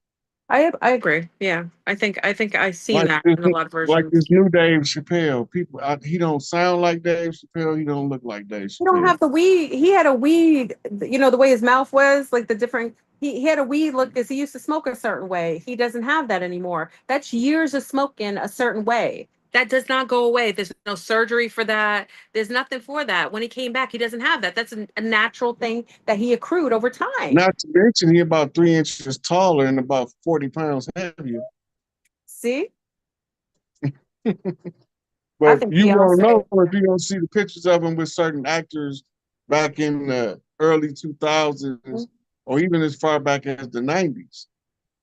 I agree. Yeah. I think I've seen Like that this in a lot of like versions. this new Dave Chappelle. People he don't sound like Dave Chappelle, he don't look like Dave He don't Chappelle. have the weed. He had a weed, the way his mouth was, like the different he had a weed look because he used to smoke a certain way. He doesn't have that anymore. That's years of smoking a certain way. That does not go away. There's no surgery for that. There's nothing for that. When he came back, he doesn't have that. That's a natural thing that he accrued over time. Not to mention he about 3 inches taller and about 40 pounds heavier. See? I But think you won't Beyonce. know if you don't see the pictures of him with certain actors back in the early 2000s or even as far back as the 90s.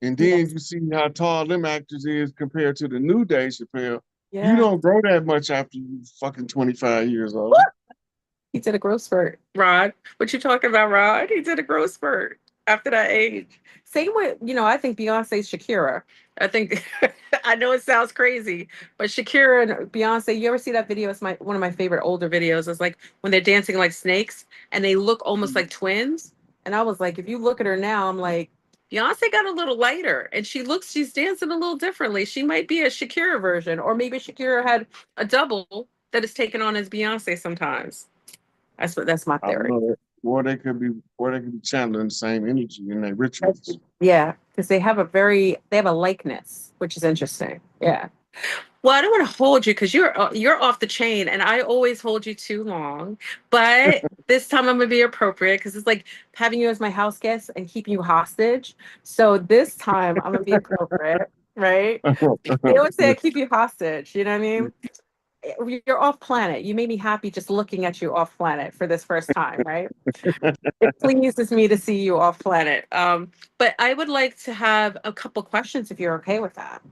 And then Yes. you see how tall them actors is compared to the new Dave Chappelle. You Yeah. don't grow that much after you fucking 25 years old. He did a growth spurt. Rod, what you talking about, Rod? He did a growth spurt after that age. Same with, I think Beyonce's Shakira. I think I know it sounds crazy, but Shakira and Beyonce, you ever see that video? It's one of my favorite older videos. It's like when they're dancing like snakes and they look almost like twins. And I was like, if you look at her now, I'm like, Beyonce got a little lighter and she's dancing a little differently. She might be a Shakira version, or maybe Shakira had a double that is taken on as Beyonce sometimes. That's my I don't theory. know that. Or they could be channeling the same energy in their rituals. Yeah, because they have a likeness, which is interesting. Yeah. Well, I don't want to hold you because you're off the chain, and I always hold you too long. But this time I'm gonna be appropriate because it's like having you as my house guest and keeping you hostage. So this time I'm gonna be appropriate, right? They always say I keep you hostage. You know what I mean? You're off planet. You made me happy just looking at you off planet for this first time, right? It pleases me to see you off planet. But I would like to have a couple questions if you're okay with that.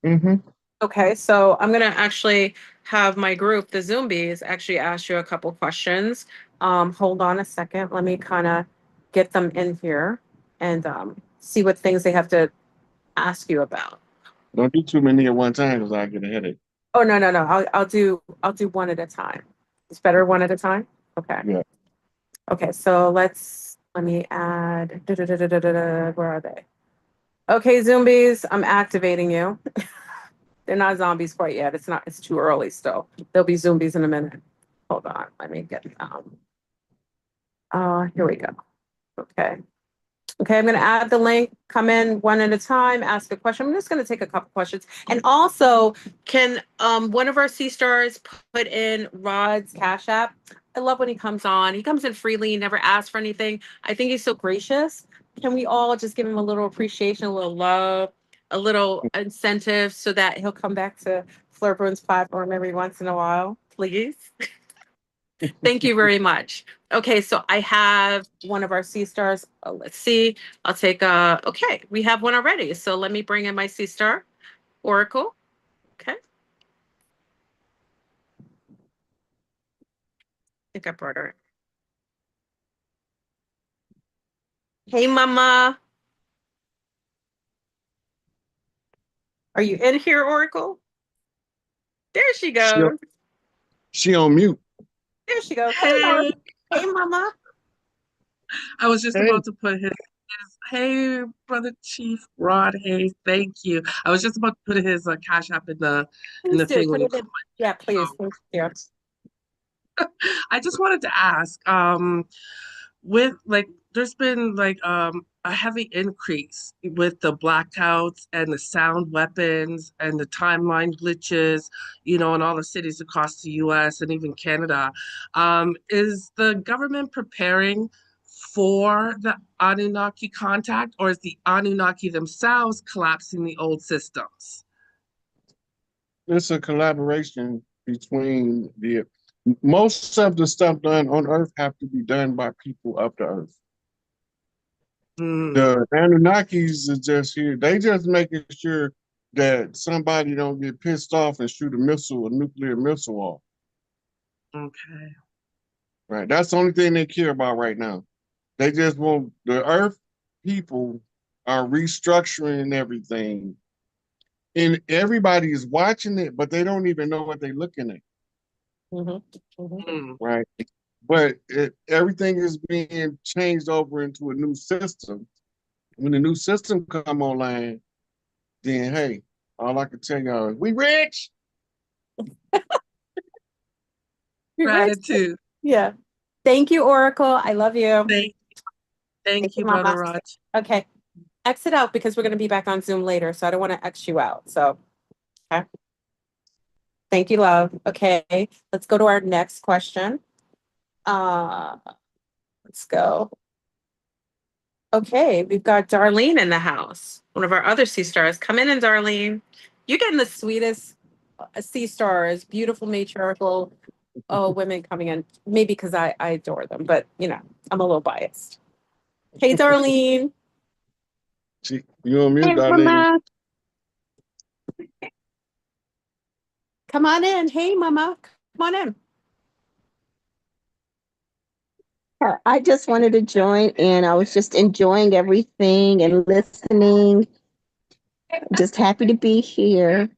Hmm. Okay, so I'm gonna actually have my group, the Zombies, actually ask you a couple questions. Hold on a second. Let me kind of get them in here and see what things they have to ask you about. Don't do too many at one time because I get a headache. Oh no, no, no. I'll do one at a time. It's better one at a time. Okay. Yeah. Okay, so let me add. Where are they? Okay, zombies, I'm activating you. They're not zombies quite yet. It's too early still. They'll be zombies in a minute. Hold on, let me get here we go. Okay. Okay, I'm gonna add the link, come in one at a time, ask a question. I'm just gonna take a couple questions. And also, can one of our C stars put in Rod's Cash App? I love when he comes on. He comes in freely, he never asks for anything. I think he's so gracious. Can we all just give him a little appreciation, a little love, a little incentive so that he'll come back to FleurBrun's platform every once in a while, please? Thank you very much. Okay, so I have one of our C stars. Let's see. I'll take okay, we have one already. So let me bring in my C star, Oracle. Okay. I think I brought her. Hey, Mama. Are you in here, Oracle? There she She, goes. she on mute. There she goes. Hey, Mama. Hey, Hey, Mama. I was just Hey, about to put hey, Brother Chief Rod Hayes, thank you. I was just about to put his Cash App in Please the do. thing Put when you it called. in. Yeah, please. Thank you. I just wanted to ask, with like, there's been like a heavy increase with the blackouts and the sound weapons and the timeline glitches, in all the cities across the US and even Canada. Is the government preparing for the Anunnaki contact, or is the Anunnaki themselves collapsing the old systems? it's a collaboration between most of the stuff done on Earth have to be done by people of the Earth. Hmm, The Anunnakis are just here. They just making sure that somebody don't get pissed off and shoot a nuclear missile off. okay. Right. That's the only thing they care about right now. They just want the Earth people are restructuring everything. And everybody is watching it, but they don't even know what they're looking at. Mhm, mhm. Hmm. Right. But everything is being changed over into a new system. When the new system come online, then hey, all I can tell y'all is we rich. Congrats. Gratitude. Yeah. Thank you, Oracle. I love you. Thank, Thank thank you, you, Brother Mama. Raj. Okay. Exit out because we're going to be back on Zoom later. So I don't want to X you out. So, okay. Thank you, love. Okay. Let's go to our next question. Uh, let's go. Okay. We've got Darlene in the house, one of our other sea stars. Come in, Darlene. You're getting the sweetest sea stars, beautiful matriarchal women coming in. Maybe because I adore them, but I'm a little biased. Hey, Darlene. You on mute, Hey, Darlene? Mama. Come on in. Hey, Mama. Come on in. I just wanted to join in. I was just enjoying everything and listening. Just happy to be here.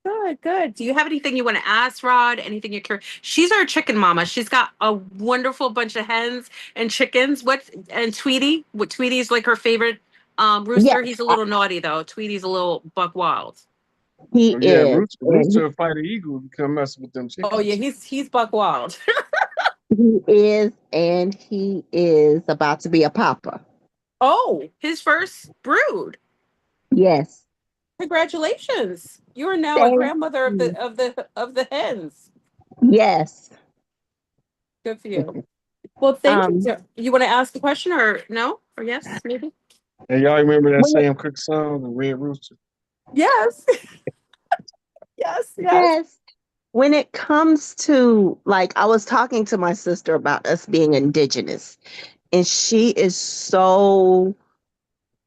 Good, good. Do you have anything you want to ask, Rod? Anything you're curious? She's our chicken mama. She's got a wonderful bunch of hens and chickens. And Tweety? What Tweety's like her favorite Yes, rooster. He's a little naughty though. Tweety's a little buck wild. he Oh yeah, is. And Rooster will fight an eagle if you come mess with them Oh yeah, chickens. he's buck wild. he is about to be a papa. Oh, his first brood. Yes. Congratulations. You are now a Thank grandmother of you. the hens. Yes. Good for you. Well, thank you. Um, You want to ask a question or no? Or yes, maybe? And y'all remember that when it, Sam Cooke song, The Red Rooster? Yes. Yes, yes. yes. When it comes to, like, I was talking to my sister about us being indigenous, and she is so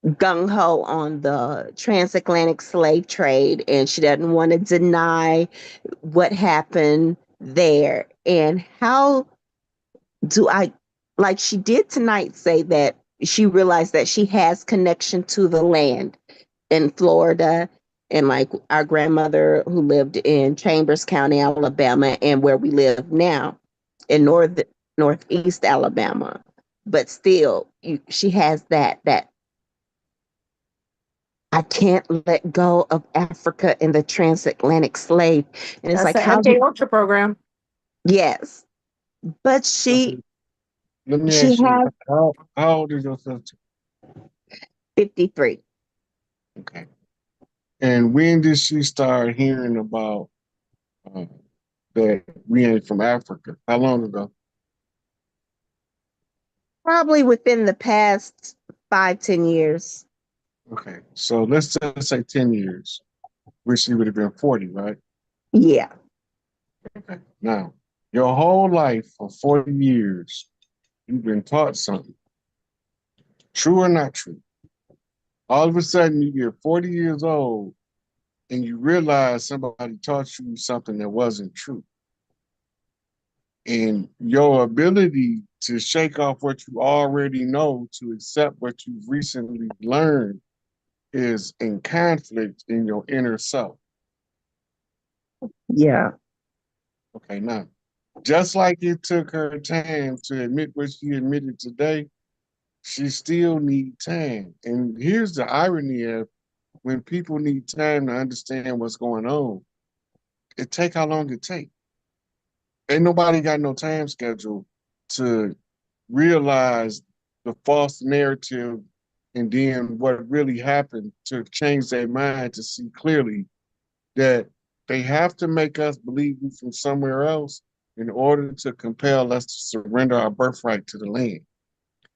gung ho on the transatlantic slave trade, and she doesn't want to deny what happened there. And how do I, like she did tonight, say that she realized that she has connection to the land in Florida, and like our grandmother who lived in Chambers County, Alabama, and where we live now in northeast Alabama. But still, she has that I can't let go of Africa and the transatlantic slave. And it's That's like, the how MK do, Ultra program. yes. But Okay, let me she ask you, has how old is your sister? 53. Okay. And when did she start hearing about uh, that we ain't from Africa? How long ago? Probably within the past 5, 10 years. Okay, so let's just say 10 years, which she would have been 40, right? Yeah. Okay. Now, your whole life for 40 years, you've been taught something, true or not true. All of a sudden, you get 40 years old and you realize somebody taught you something that wasn't true. And your ability to shake off what you already know to accept what you've recently learned is in conflict in your inner self. Yeah. Okay, now, just like it took her time to admit what she admitted today, she still needs time. And here's the irony of when people need time to understand what's going on, it take how long it take. Ain't nobody got no time schedule to realize the false narrative and then what really happened to change their mind to see clearly that they have to make us believe we from somewhere else in order to compel us to surrender our birthright to the land.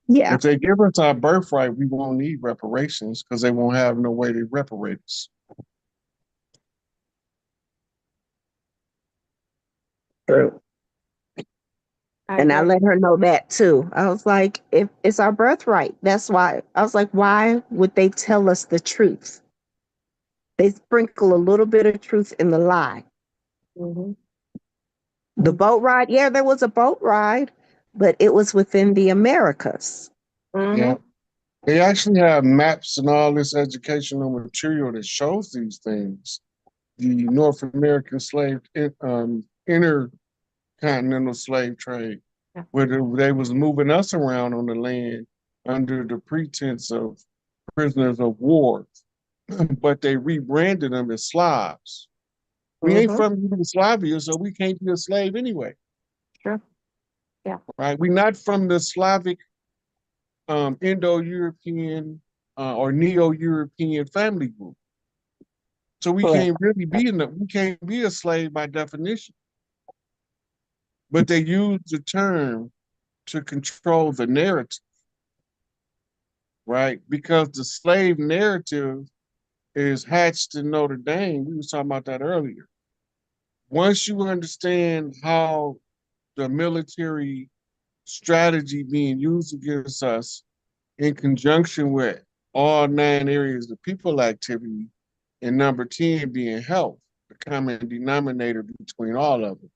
Yeah. If they give us our birthright, we won't need reparations because they won't have no way to reparate us. True. And I let her know that too. I was like, if it's our birthright, that's why. I was like, why would they tell us the truth? They sprinkle a little bit of truth in the lie. Mm-hmm. The boat ride, yeah, there was a boat ride, but it was within the Americas. Mm-hmm. Yeah. They actually have maps and all this educational material that shows these things. The North American slave, intercontinental slave trade, Yeah. where they was moving us around on the land under the pretense of prisoners of war, but they rebranded them as Slavs. We ain't Mm-hmm. from Yugoslavia, so we can't be a slave anyway. Sure. Yeah. Right? We're not from the Slavic, Indo-European, or Neo-European family group. So we Correct. can't really be we can't be a slave by definition. But they use the term to control the narrative, right? Because the slave narrative is hatched in Notre Dame. We were talking about that earlier. Once you understand how the military strategy being used against us in conjunction with all 9 areas of people activity, and number 10 being health, the common denominator between all of them.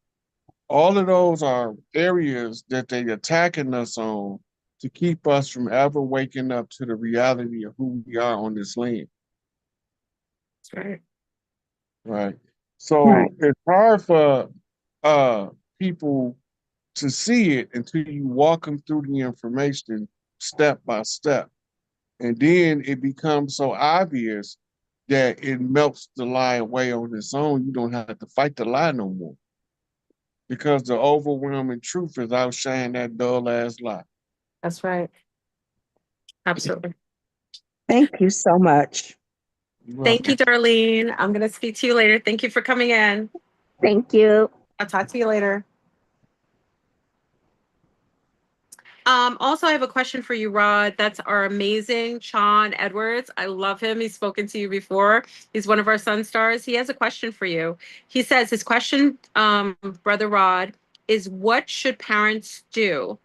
All of those are areas that they attacking us on to keep us from ever waking up to the reality of who we are on this land. That's right. Right. So Right. it's hard for people to see it until you walk them through the information step by step. And then it becomes so obvious that it melts the lie away on its own. You don't have to fight the lie no more. Because the overwhelming truth is outshining that dull ass lie. That's right. Absolutely. Thank you so much. Thank you, Darlene. I'm going to speak to you later. Thank you for coming in. Thank you. I'll talk to you later. Also, I have a question for you, Rod. That's our amazing Sean Edwards. I love him. He's spoken to you before. He's one of our Sun Stars. He has a question for you. He says his question, Brother Rod, is what should parents do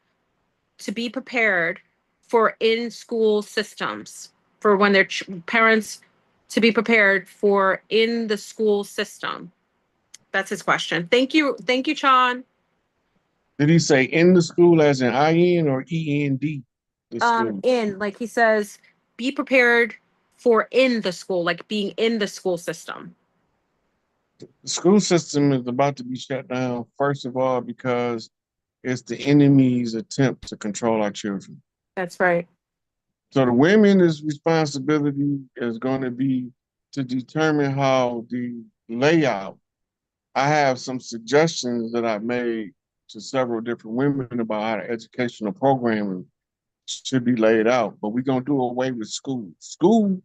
to be prepared for in-school systems, for when their parents to be prepared for in the school system? That's his question. Thank you. Thank you, Sean. Did he say in the school as in IN or END? The school. In, like he says, be prepared for in the school, like being in the school system. The school system is about to be shut down, first of all, because it's the enemy's attempt to control our children. That's right. So the women's responsibility is going to be to determine how the layout. I have some suggestions that I've made to several different women about how the educational programming should be laid out, but we're going to do away with school. School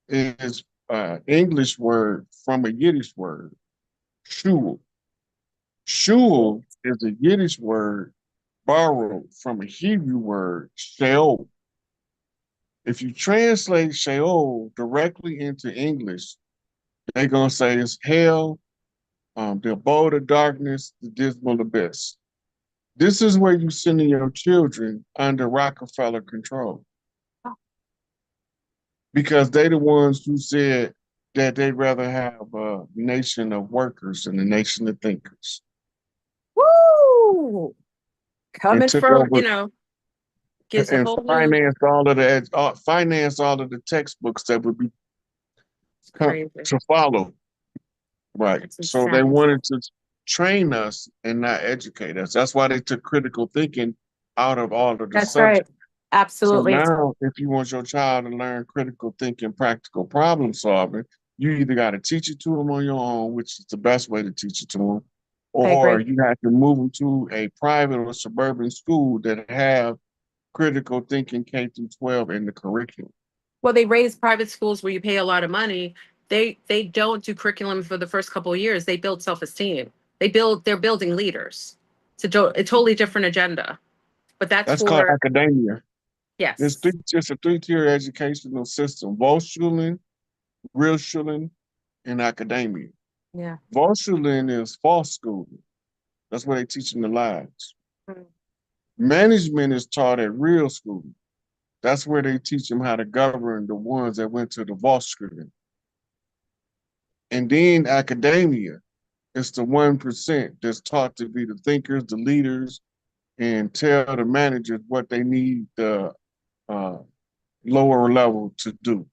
is an English word from a Yiddish word, shul. Shul is a Yiddish word borrowed from a Hebrew word, sheol. If you translate sheol directly into English, they're going to say it's hell, the abode of darkness, the dismal abyss. This is where you're sending your children under Rockefeller control. Because they the ones who said that they'd rather have a nation of workers than a nation of thinkers. Woo! Coming took from, over gives a and whole new financed all of the textbooks that would be crazy. to follow. Right. That's So they insane. wanted to train us and not educate us. That's why they took critical thinking out of all of the That's right. subjects. So Absolutely. now, if you want your child to learn critical thinking, practical problem solving, you either got to teach it to them on your own, which is the best way to teach it to them, I or agree. you have to move them to a private or suburban school that have critical thinking K through 12 in the curriculum. Well, they raise private schools where you pay a lot of money. They don't do curriculum for the first couple of years. They build self-esteem. They're building leaders. It's a totally different agenda. But that's That's called for, academia. yes. It's a three-tier educational system: Volkschulen, Realschulen, and academia. Yeah. Volkschulen is false schooling. That's where they teach them the lies. Mm. Management is taught at real school. That's where they teach them how to govern the ones that went to the Volkschulen. And then academia is the 1% that's taught to be the thinkers, the leaders, and tell the managers what they need the uh, lower level to do.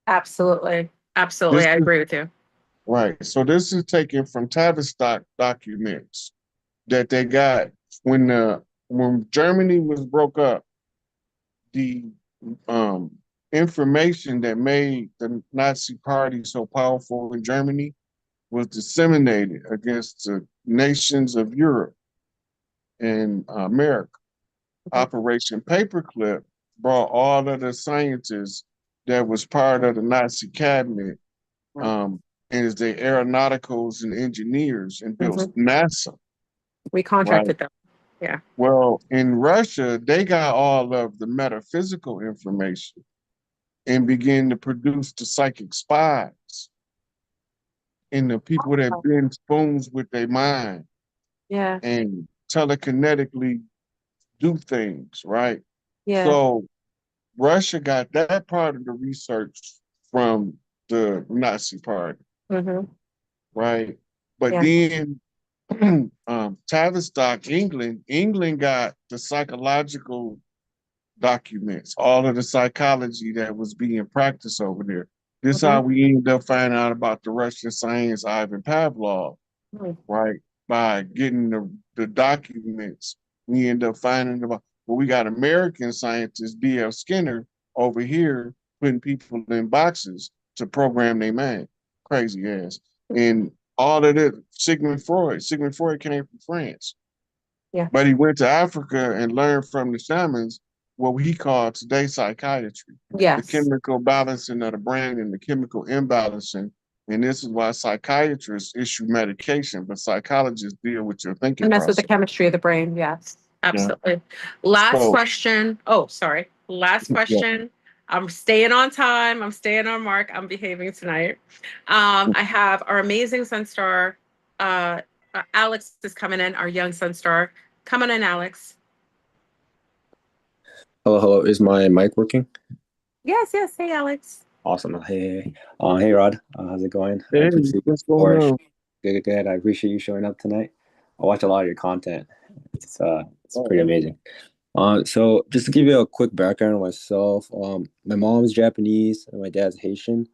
Absolutely. Absolutely. This I is agree with you. right. So this is taken from Tavistock documents that they got when Germany was broke up. The um, information that made the Nazi Party so powerful in Germany was disseminated against the nations of Europe and America. Mhm. Operation Paperclip brought all of the scientists that was part of the Nazi cabinet as the aeronauticals and engineers and built Mhm. NASA, We right? contracted them. Yeah. Well, in Russia, they got all of the metaphysical information and began to produce the psychic spies and the people that bend spoons with their mind Yeah. and telekinetically do things, right? Yeah. So Russia got that part of the research from the Nazi Party, Hmm. right? But Yeah. then Tavistock, England got the psychological documents, all of the psychology that was being practiced over there. This is Hmm. how we ended up finding out about the Russian science Ivan Pavlov, right? By getting the documents, we end up finding about, well, we got American scientist D.F. Skinner over here putting people in boxes to program their mind. Crazy ass. And all of it, Sigmund Freud. Sigmund Freud came from France. Yeah. But he went to Africa and learned from the shamans what he called today psychiatry, the Yes. chemical balancing of the brain and the chemical imbalancing. And this is why psychiatrists issue medication, but psychologists deal with your thinking And mess with the process. chemistry of the brain. Yes. Yeah. Absolutely. Last So, question. Oh, sorry. Last yeah. question. I'm staying on time. I'm staying on mark. I'm behaving tonight. I have our amazing Sun Star. Alex is coming in, our young Sun Star. Coming in, Alex. Hello, hello. Is my mic working? Yes, yes. Hey, Alex. Awesome. Hey, hey, Rod. How's it going? I Hey, appreciate what's going on? good. I appreciate you showing up tonight. I watch a lot of your content. It's pretty Oh, amazing. So just to give you a quick background on myself, my mom is Japanese and my dad's Haitian,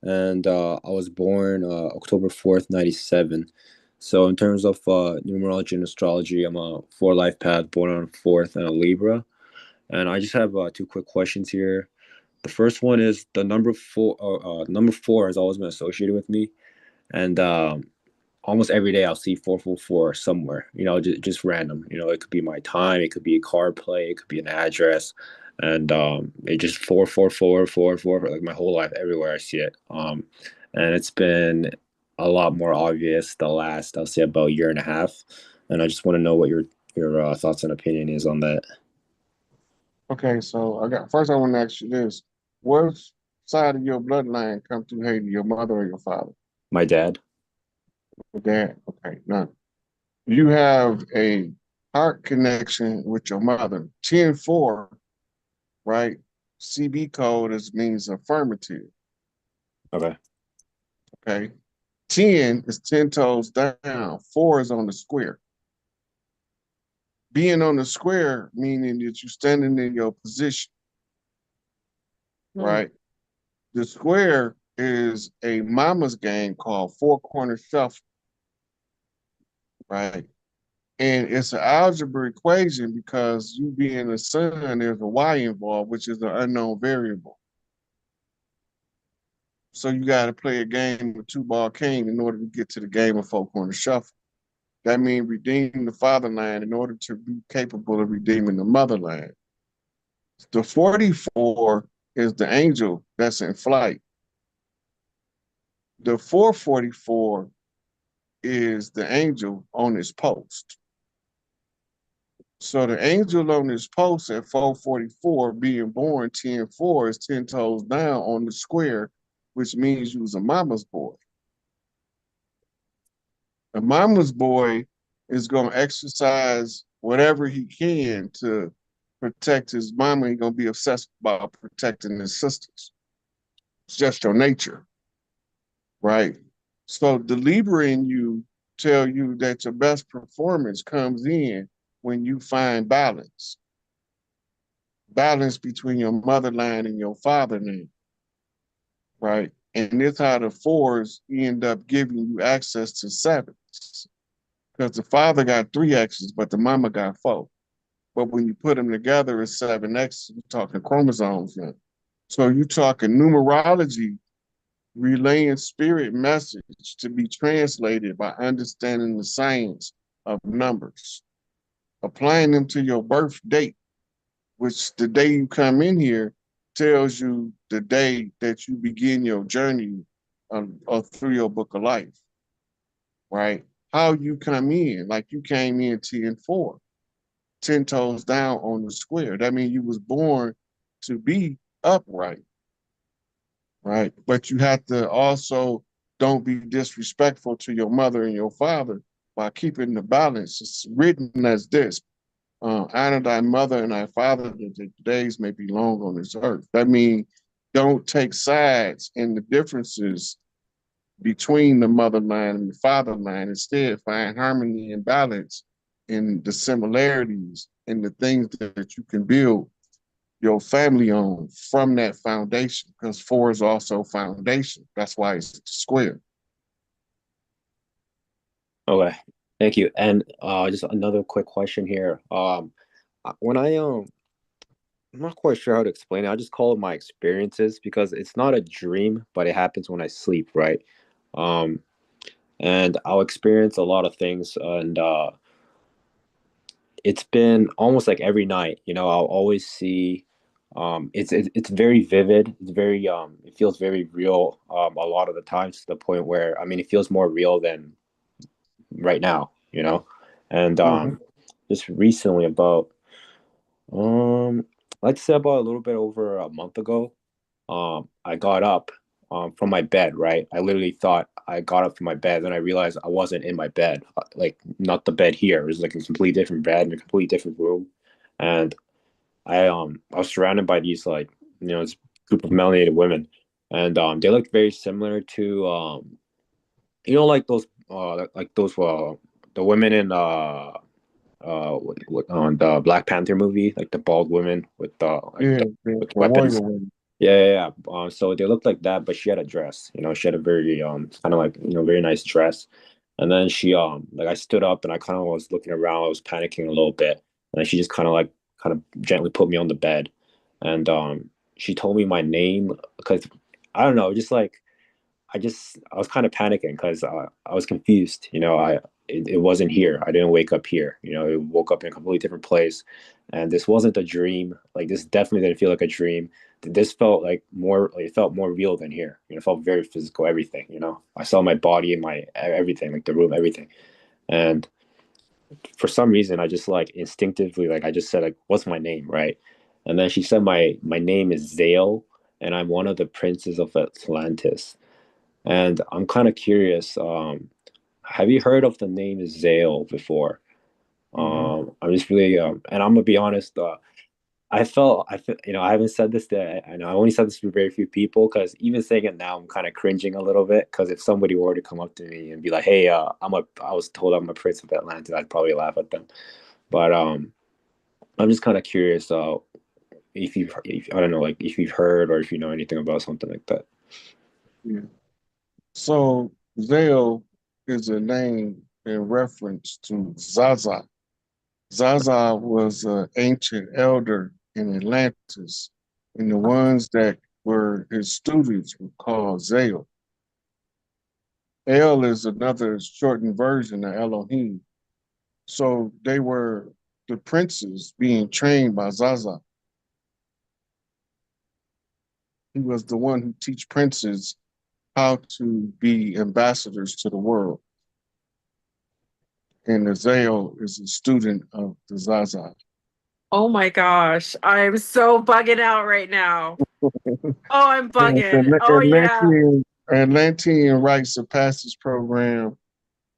and I was born October 4th, 97. So in terms of numerology and astrology, I'm a four life path, born on 4th and a Libra. And I just have two quick questions here. The first one is the number four. Number four has always been associated with me, and almost every day I'll see 444 somewhere. Just random. It could be my time, it could be a card play, it could be an address, and it just 444 like my whole life. Everywhere I see it, and it's been a lot more obvious the last, I'll say, about year and a half. And I just want to know what your thoughts and opinion is on that. okay. So I want to ask you this: what side of your bloodline come through Haiti? Your mother or your father? My dad. Your dad. Okay. Now you have a heart connection with your mother. 10-4, right? CB code means affirmative. Okay. Okay. 10 is 10 toes down. 4 is on the square. being on the square, meaning that you're standing in your position, right? The square is a mama's game called Four Corner Shuffle, right? And it's an algebra equation because you being a son, there's a y involved, which is an unknown variable. So you got to play a game of two ball king in order to get to the game of four corner shuffle. That means redeem the fatherland in order to be capable of redeeming the motherland. The 44 is the angel that's in flight. The 444 is the angel on his post. So the angel on his post at 444 being born 10-4 is 10 toes down on the square, which means you was a mama's boy. A mama's boy is going to exercise whatever he can to protect his mama. He's going to be obsessed about protecting his sisters. It's just your nature, right? So the Libra in you tell you that your best performance comes in when you find balance. Balance between your motherland and your fatherland, right? And this how the fours end up giving you access to sevens. Because the father got 3 X's, but the mama got 4. But when you put them together, it's 7 X's. You're talking chromosomes now. So you're talking numerology, relaying spirit message to be translated by understanding the science of numbers, applying them to your birth date, which the day you come in here tells you the day that you begin your journey or through your book of life, right? How you come in, like you came in 10-4, 10 toes down on the square. That means you was born to be upright, right? But you have to also don't be disrespectful to your mother and your father by keeping the balance. It's written as this: honor thy mother and thy father, that the days may be long on this earth. That means don't take sides in the differences between the motherland and the fatherland. Instead, find harmony and balance in the similarities and the things that you can build your family on from that foundation, because 4 is also foundation. That's why it's square. Okay, thank you. And just another quick question here. When I'm not quite sure how to explain it. I just call it my experiences because it's not a dream, but it happens when I sleep, right? Um, and I'll experience a lot of things, and it's been almost like every night. I'll always see. It's very vivid. It's very it feels very real. A lot of the times to the point where it feels more real than right now. And just recently about I'd say about a little bit over a month ago, I got up from my bed, right? I literally thought I got up from my bed, then I realized I wasn't in my bed, like not the bed here. It was like a completely different bed in a completely different room, and I was surrounded by these this group of melanated women, and they looked very similar to like those the women in on the Black Panther movie, like the bald women with with The weapons. royal one. Yeah. So they looked like that, but she had a dress. She had a very kind of like very nice dress. And then she like I stood up and I kind of was looking around. I was panicking a little bit, and then she just kind of gently put me on the bed, and she told me my name because I don't know, just like I was kind of panicking because I was confused. It wasn't here. I didn't wake up here. I woke up in a completely different place, and this wasn't a dream. Like this definitely didn't feel like a dream. This felt like more. Like, it felt more real than here. It felt very physical. Everything. I saw my body and my everything, like the room, everything, and for some reason I just like instinctively I just said like, what's my name, right? And then she said my name is Zale, and I'm one of the princes of Atlantis. And I'm kind of curious. Have you heard of the name Zale before? I'm just really, and I'm gonna be honest. I feel, I haven't said this to, I know I only said this to very few people because even saying it now, I'm kind of cringing a little bit. Because if somebody were to come up to me and be like, "Hey, I was told I'm a prince of Atlanta," I'd probably laugh at them. But I'm just kind of curious if I don't know, like if you've heard or if you know anything about something like that. Yeah. So Zale is a name in reference to Zaza. Zaza was an ancient elder in Atlantis, and the ones that were his students were called Zale. El is another shortened version of Elohim. So they were the princes being trained by Zaza. He was the one who teach princes how to be ambassadors to the world. And the Zale is a student of the Zaza. Oh my gosh, I'm so bugging out right now. Oh, I'm And bugging. the Oh yeah. Atlantean rites of passage program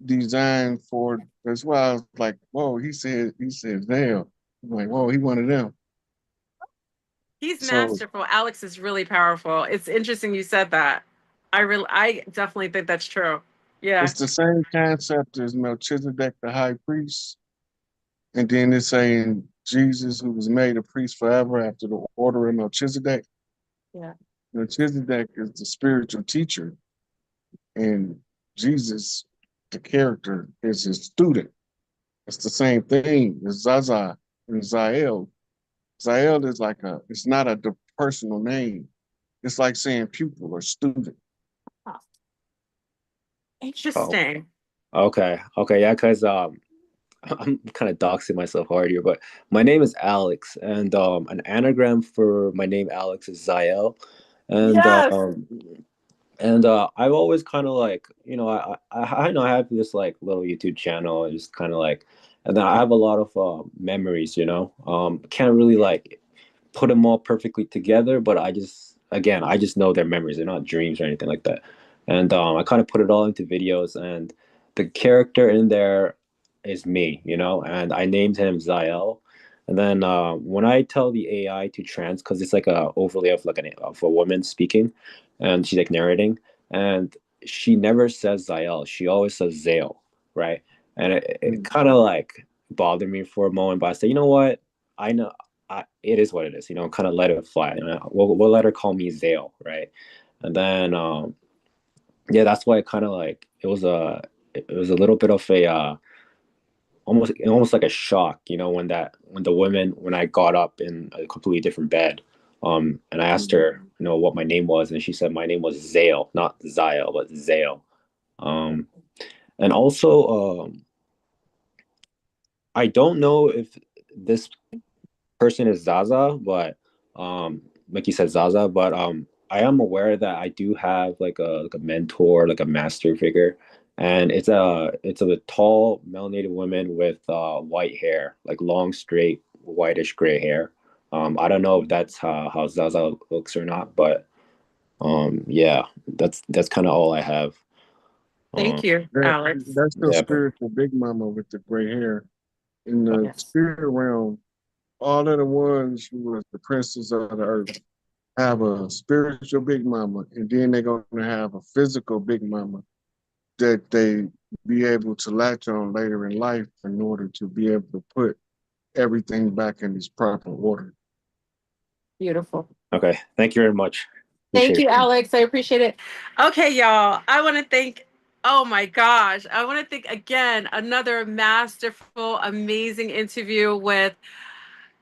designed for, that's why I was like, whoa, he said Zale. I'm like, whoa, he one of them. He's So masterful. Alex is really powerful. It's interesting you said that. I definitely think that's true. Yeah. it's the same concept as Melchizedek, the high priest. And then it's saying Jesus, who was made a priest forever after the order of Melchizedek. Yeah. Melchizedek is the spiritual teacher, and Jesus, the character, is his student. It's the same thing as Zaza and Zael. Zael is like it's not a personal name. It's like saying pupil or student. Huh. Oh, Interesting. okay, okay, yeah, because I'm kind of doxing myself hard here, but my name is Alex, and an anagram for my name Alex is Zael, and Yes. I've always kind of like, you know, I know I have this like little YouTube channel, and just kind of like, and then I have a lot of memories, you know, can't really like put them all perfectly together, but I just know they're memories, they're not dreams or anything like that, and I kind of put it all into videos, and the character in there is me, you know, and I named him Zael. And then when I tell the AI to because it's like a overlay of like of a woman speaking, and she's like narrating, and she never says Zael. She always says Zale, right? And it Mm. kind of like bothered me for a moment, but I said, you know what? I know it is what it is, you know, kind of let it fly. You know, we'll let her call me Zale, right? And then yeah, that's why it kind of like it was a little bit of a almost like a shock, you know, when I got up in a completely different bed, and I asked her, you know, what my name was, and she said my name was Zale, not Zyle, but Zale. Um, and also, I don't know if this person is Zaza, but like you said, Zaza, but I am aware that I do have like a mentor, like a master figure, and it's a tall melanated woman with white hair, like long, straight, whitish gray hair. I don't know if that's how Zaza looks or not, but yeah, that's kind of all I have. Thank you, That, Alex. that's your Yeah, spiritual big mama with the gray hair. In the Yes. spirit realm, all of the ones who was the princes of the earth have a spiritual big mama, and then they're going to have a physical big mama that they be able to latch on later in life in order to be able to put everything back in its proper order. Beautiful. okay. Thank you very much. Thank Appreciate you, it. Alex. I appreciate it. Okay, y'all. I want to thank, oh my gosh. I want to thank again another masterful, amazing interview with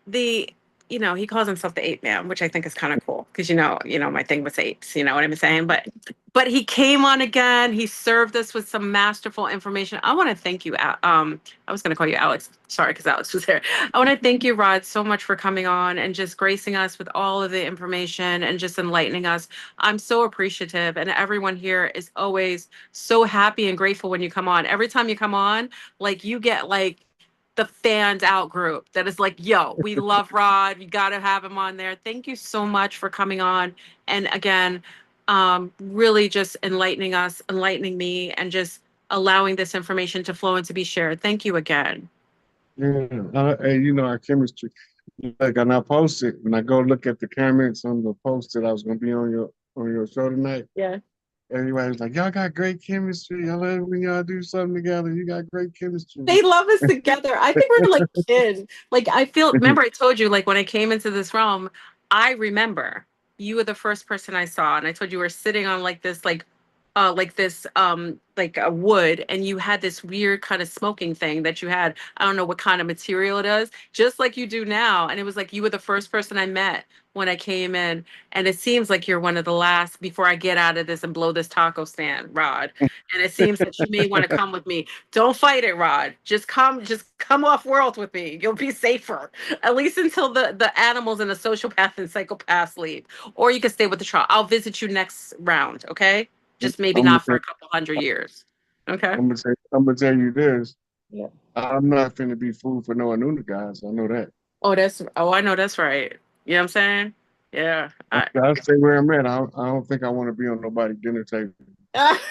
the, he calls himself the ape man, which I think is kind of cool because my thing was apes, you know what I'm saying? But he came on again. He served us with some masterful information. I want to thank you. I was going to call you Alex. Sorry, because Alex was there. I want to thank you, Rod, so much for coming on and just gracing us with all of the information and just enlightening us. I'm so appreciative, and everyone here is always so happy and grateful when you come on. Every time you come on, like you get like the fans out group that is like, yo, we love Rod. You got to have him on there. Thank you so much for coming on. And again, really just enlightening me, and just allowing this information to flow and to be shared. Thank you again. Yeah, and our chemistry. Like, and I posted when I go look at the comments on the post that I was going to be on your show tonight. Yeah. everybody's like, y'all got great chemistry. I love when y'all do something together. You got great chemistry. They love us together. I think we're like kids. Like I feel, remember I told you, like when I came into this realm, I remember you were the first person I saw. And I told you were sitting on like this, like a wood, and you had this weird kind of smoking thing that you had. I don't know what kind of material it is, just like you do now. And it was like you were the first person I met when I came in. And it seems like you're one of the last before I get out of this and blow this taco stand, Rod. And it seems that you may want to come with me. Don't fight it, Rod. Just come off world with me. You'll be safer. At least until the animals and the sociopath and psychopaths leave. Or you can stay with the trial. I'll visit you next round, okay? Just maybe I'm gonna not for a couple hundred years. Okay. I'm gonna tell you this. Yeah. I'm not finna be food for no Anuna guys. I know that. I know that's right. You know what I'm saying? Yeah. I'll stay where I'm at. I don't think I want to be on nobody's dinner table.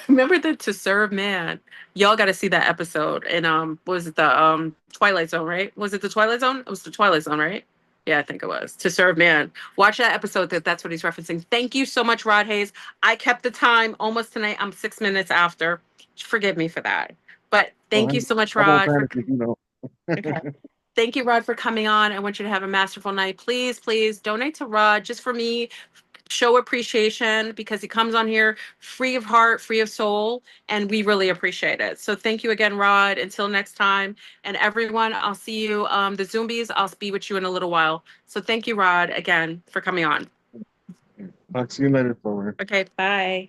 Remember the To Serve Man? Y'all got to see that episode. And what was it, the Twilight Zone, right? Was it the Twilight Zone? It was the Twilight Zone, right? Yeah, I think it was. To Serve Man. Watch that episode. That's what he's referencing. Thank you so much, Rod Hayes. I kept the time almost tonight. I'm 6 minutes after. Forgive me for that. But thank you so much, I won't Rod. panic if you know. Okay. Thank you, Rod, for coming on. I want you to have a masterful night. Please, please donate to Rod just for me. Show appreciation because he comes on here free of heart, free of soul, and we really appreciate it. So thank you again, Rod. Until next time. And everyone, I'll see you. The Zombies, I'll be with you in a little while. So thank you, Rod, again for coming on. I'll see you later, forward. Okay, bye.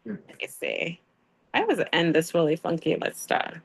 Let me see. I always end this really funky. Let's start.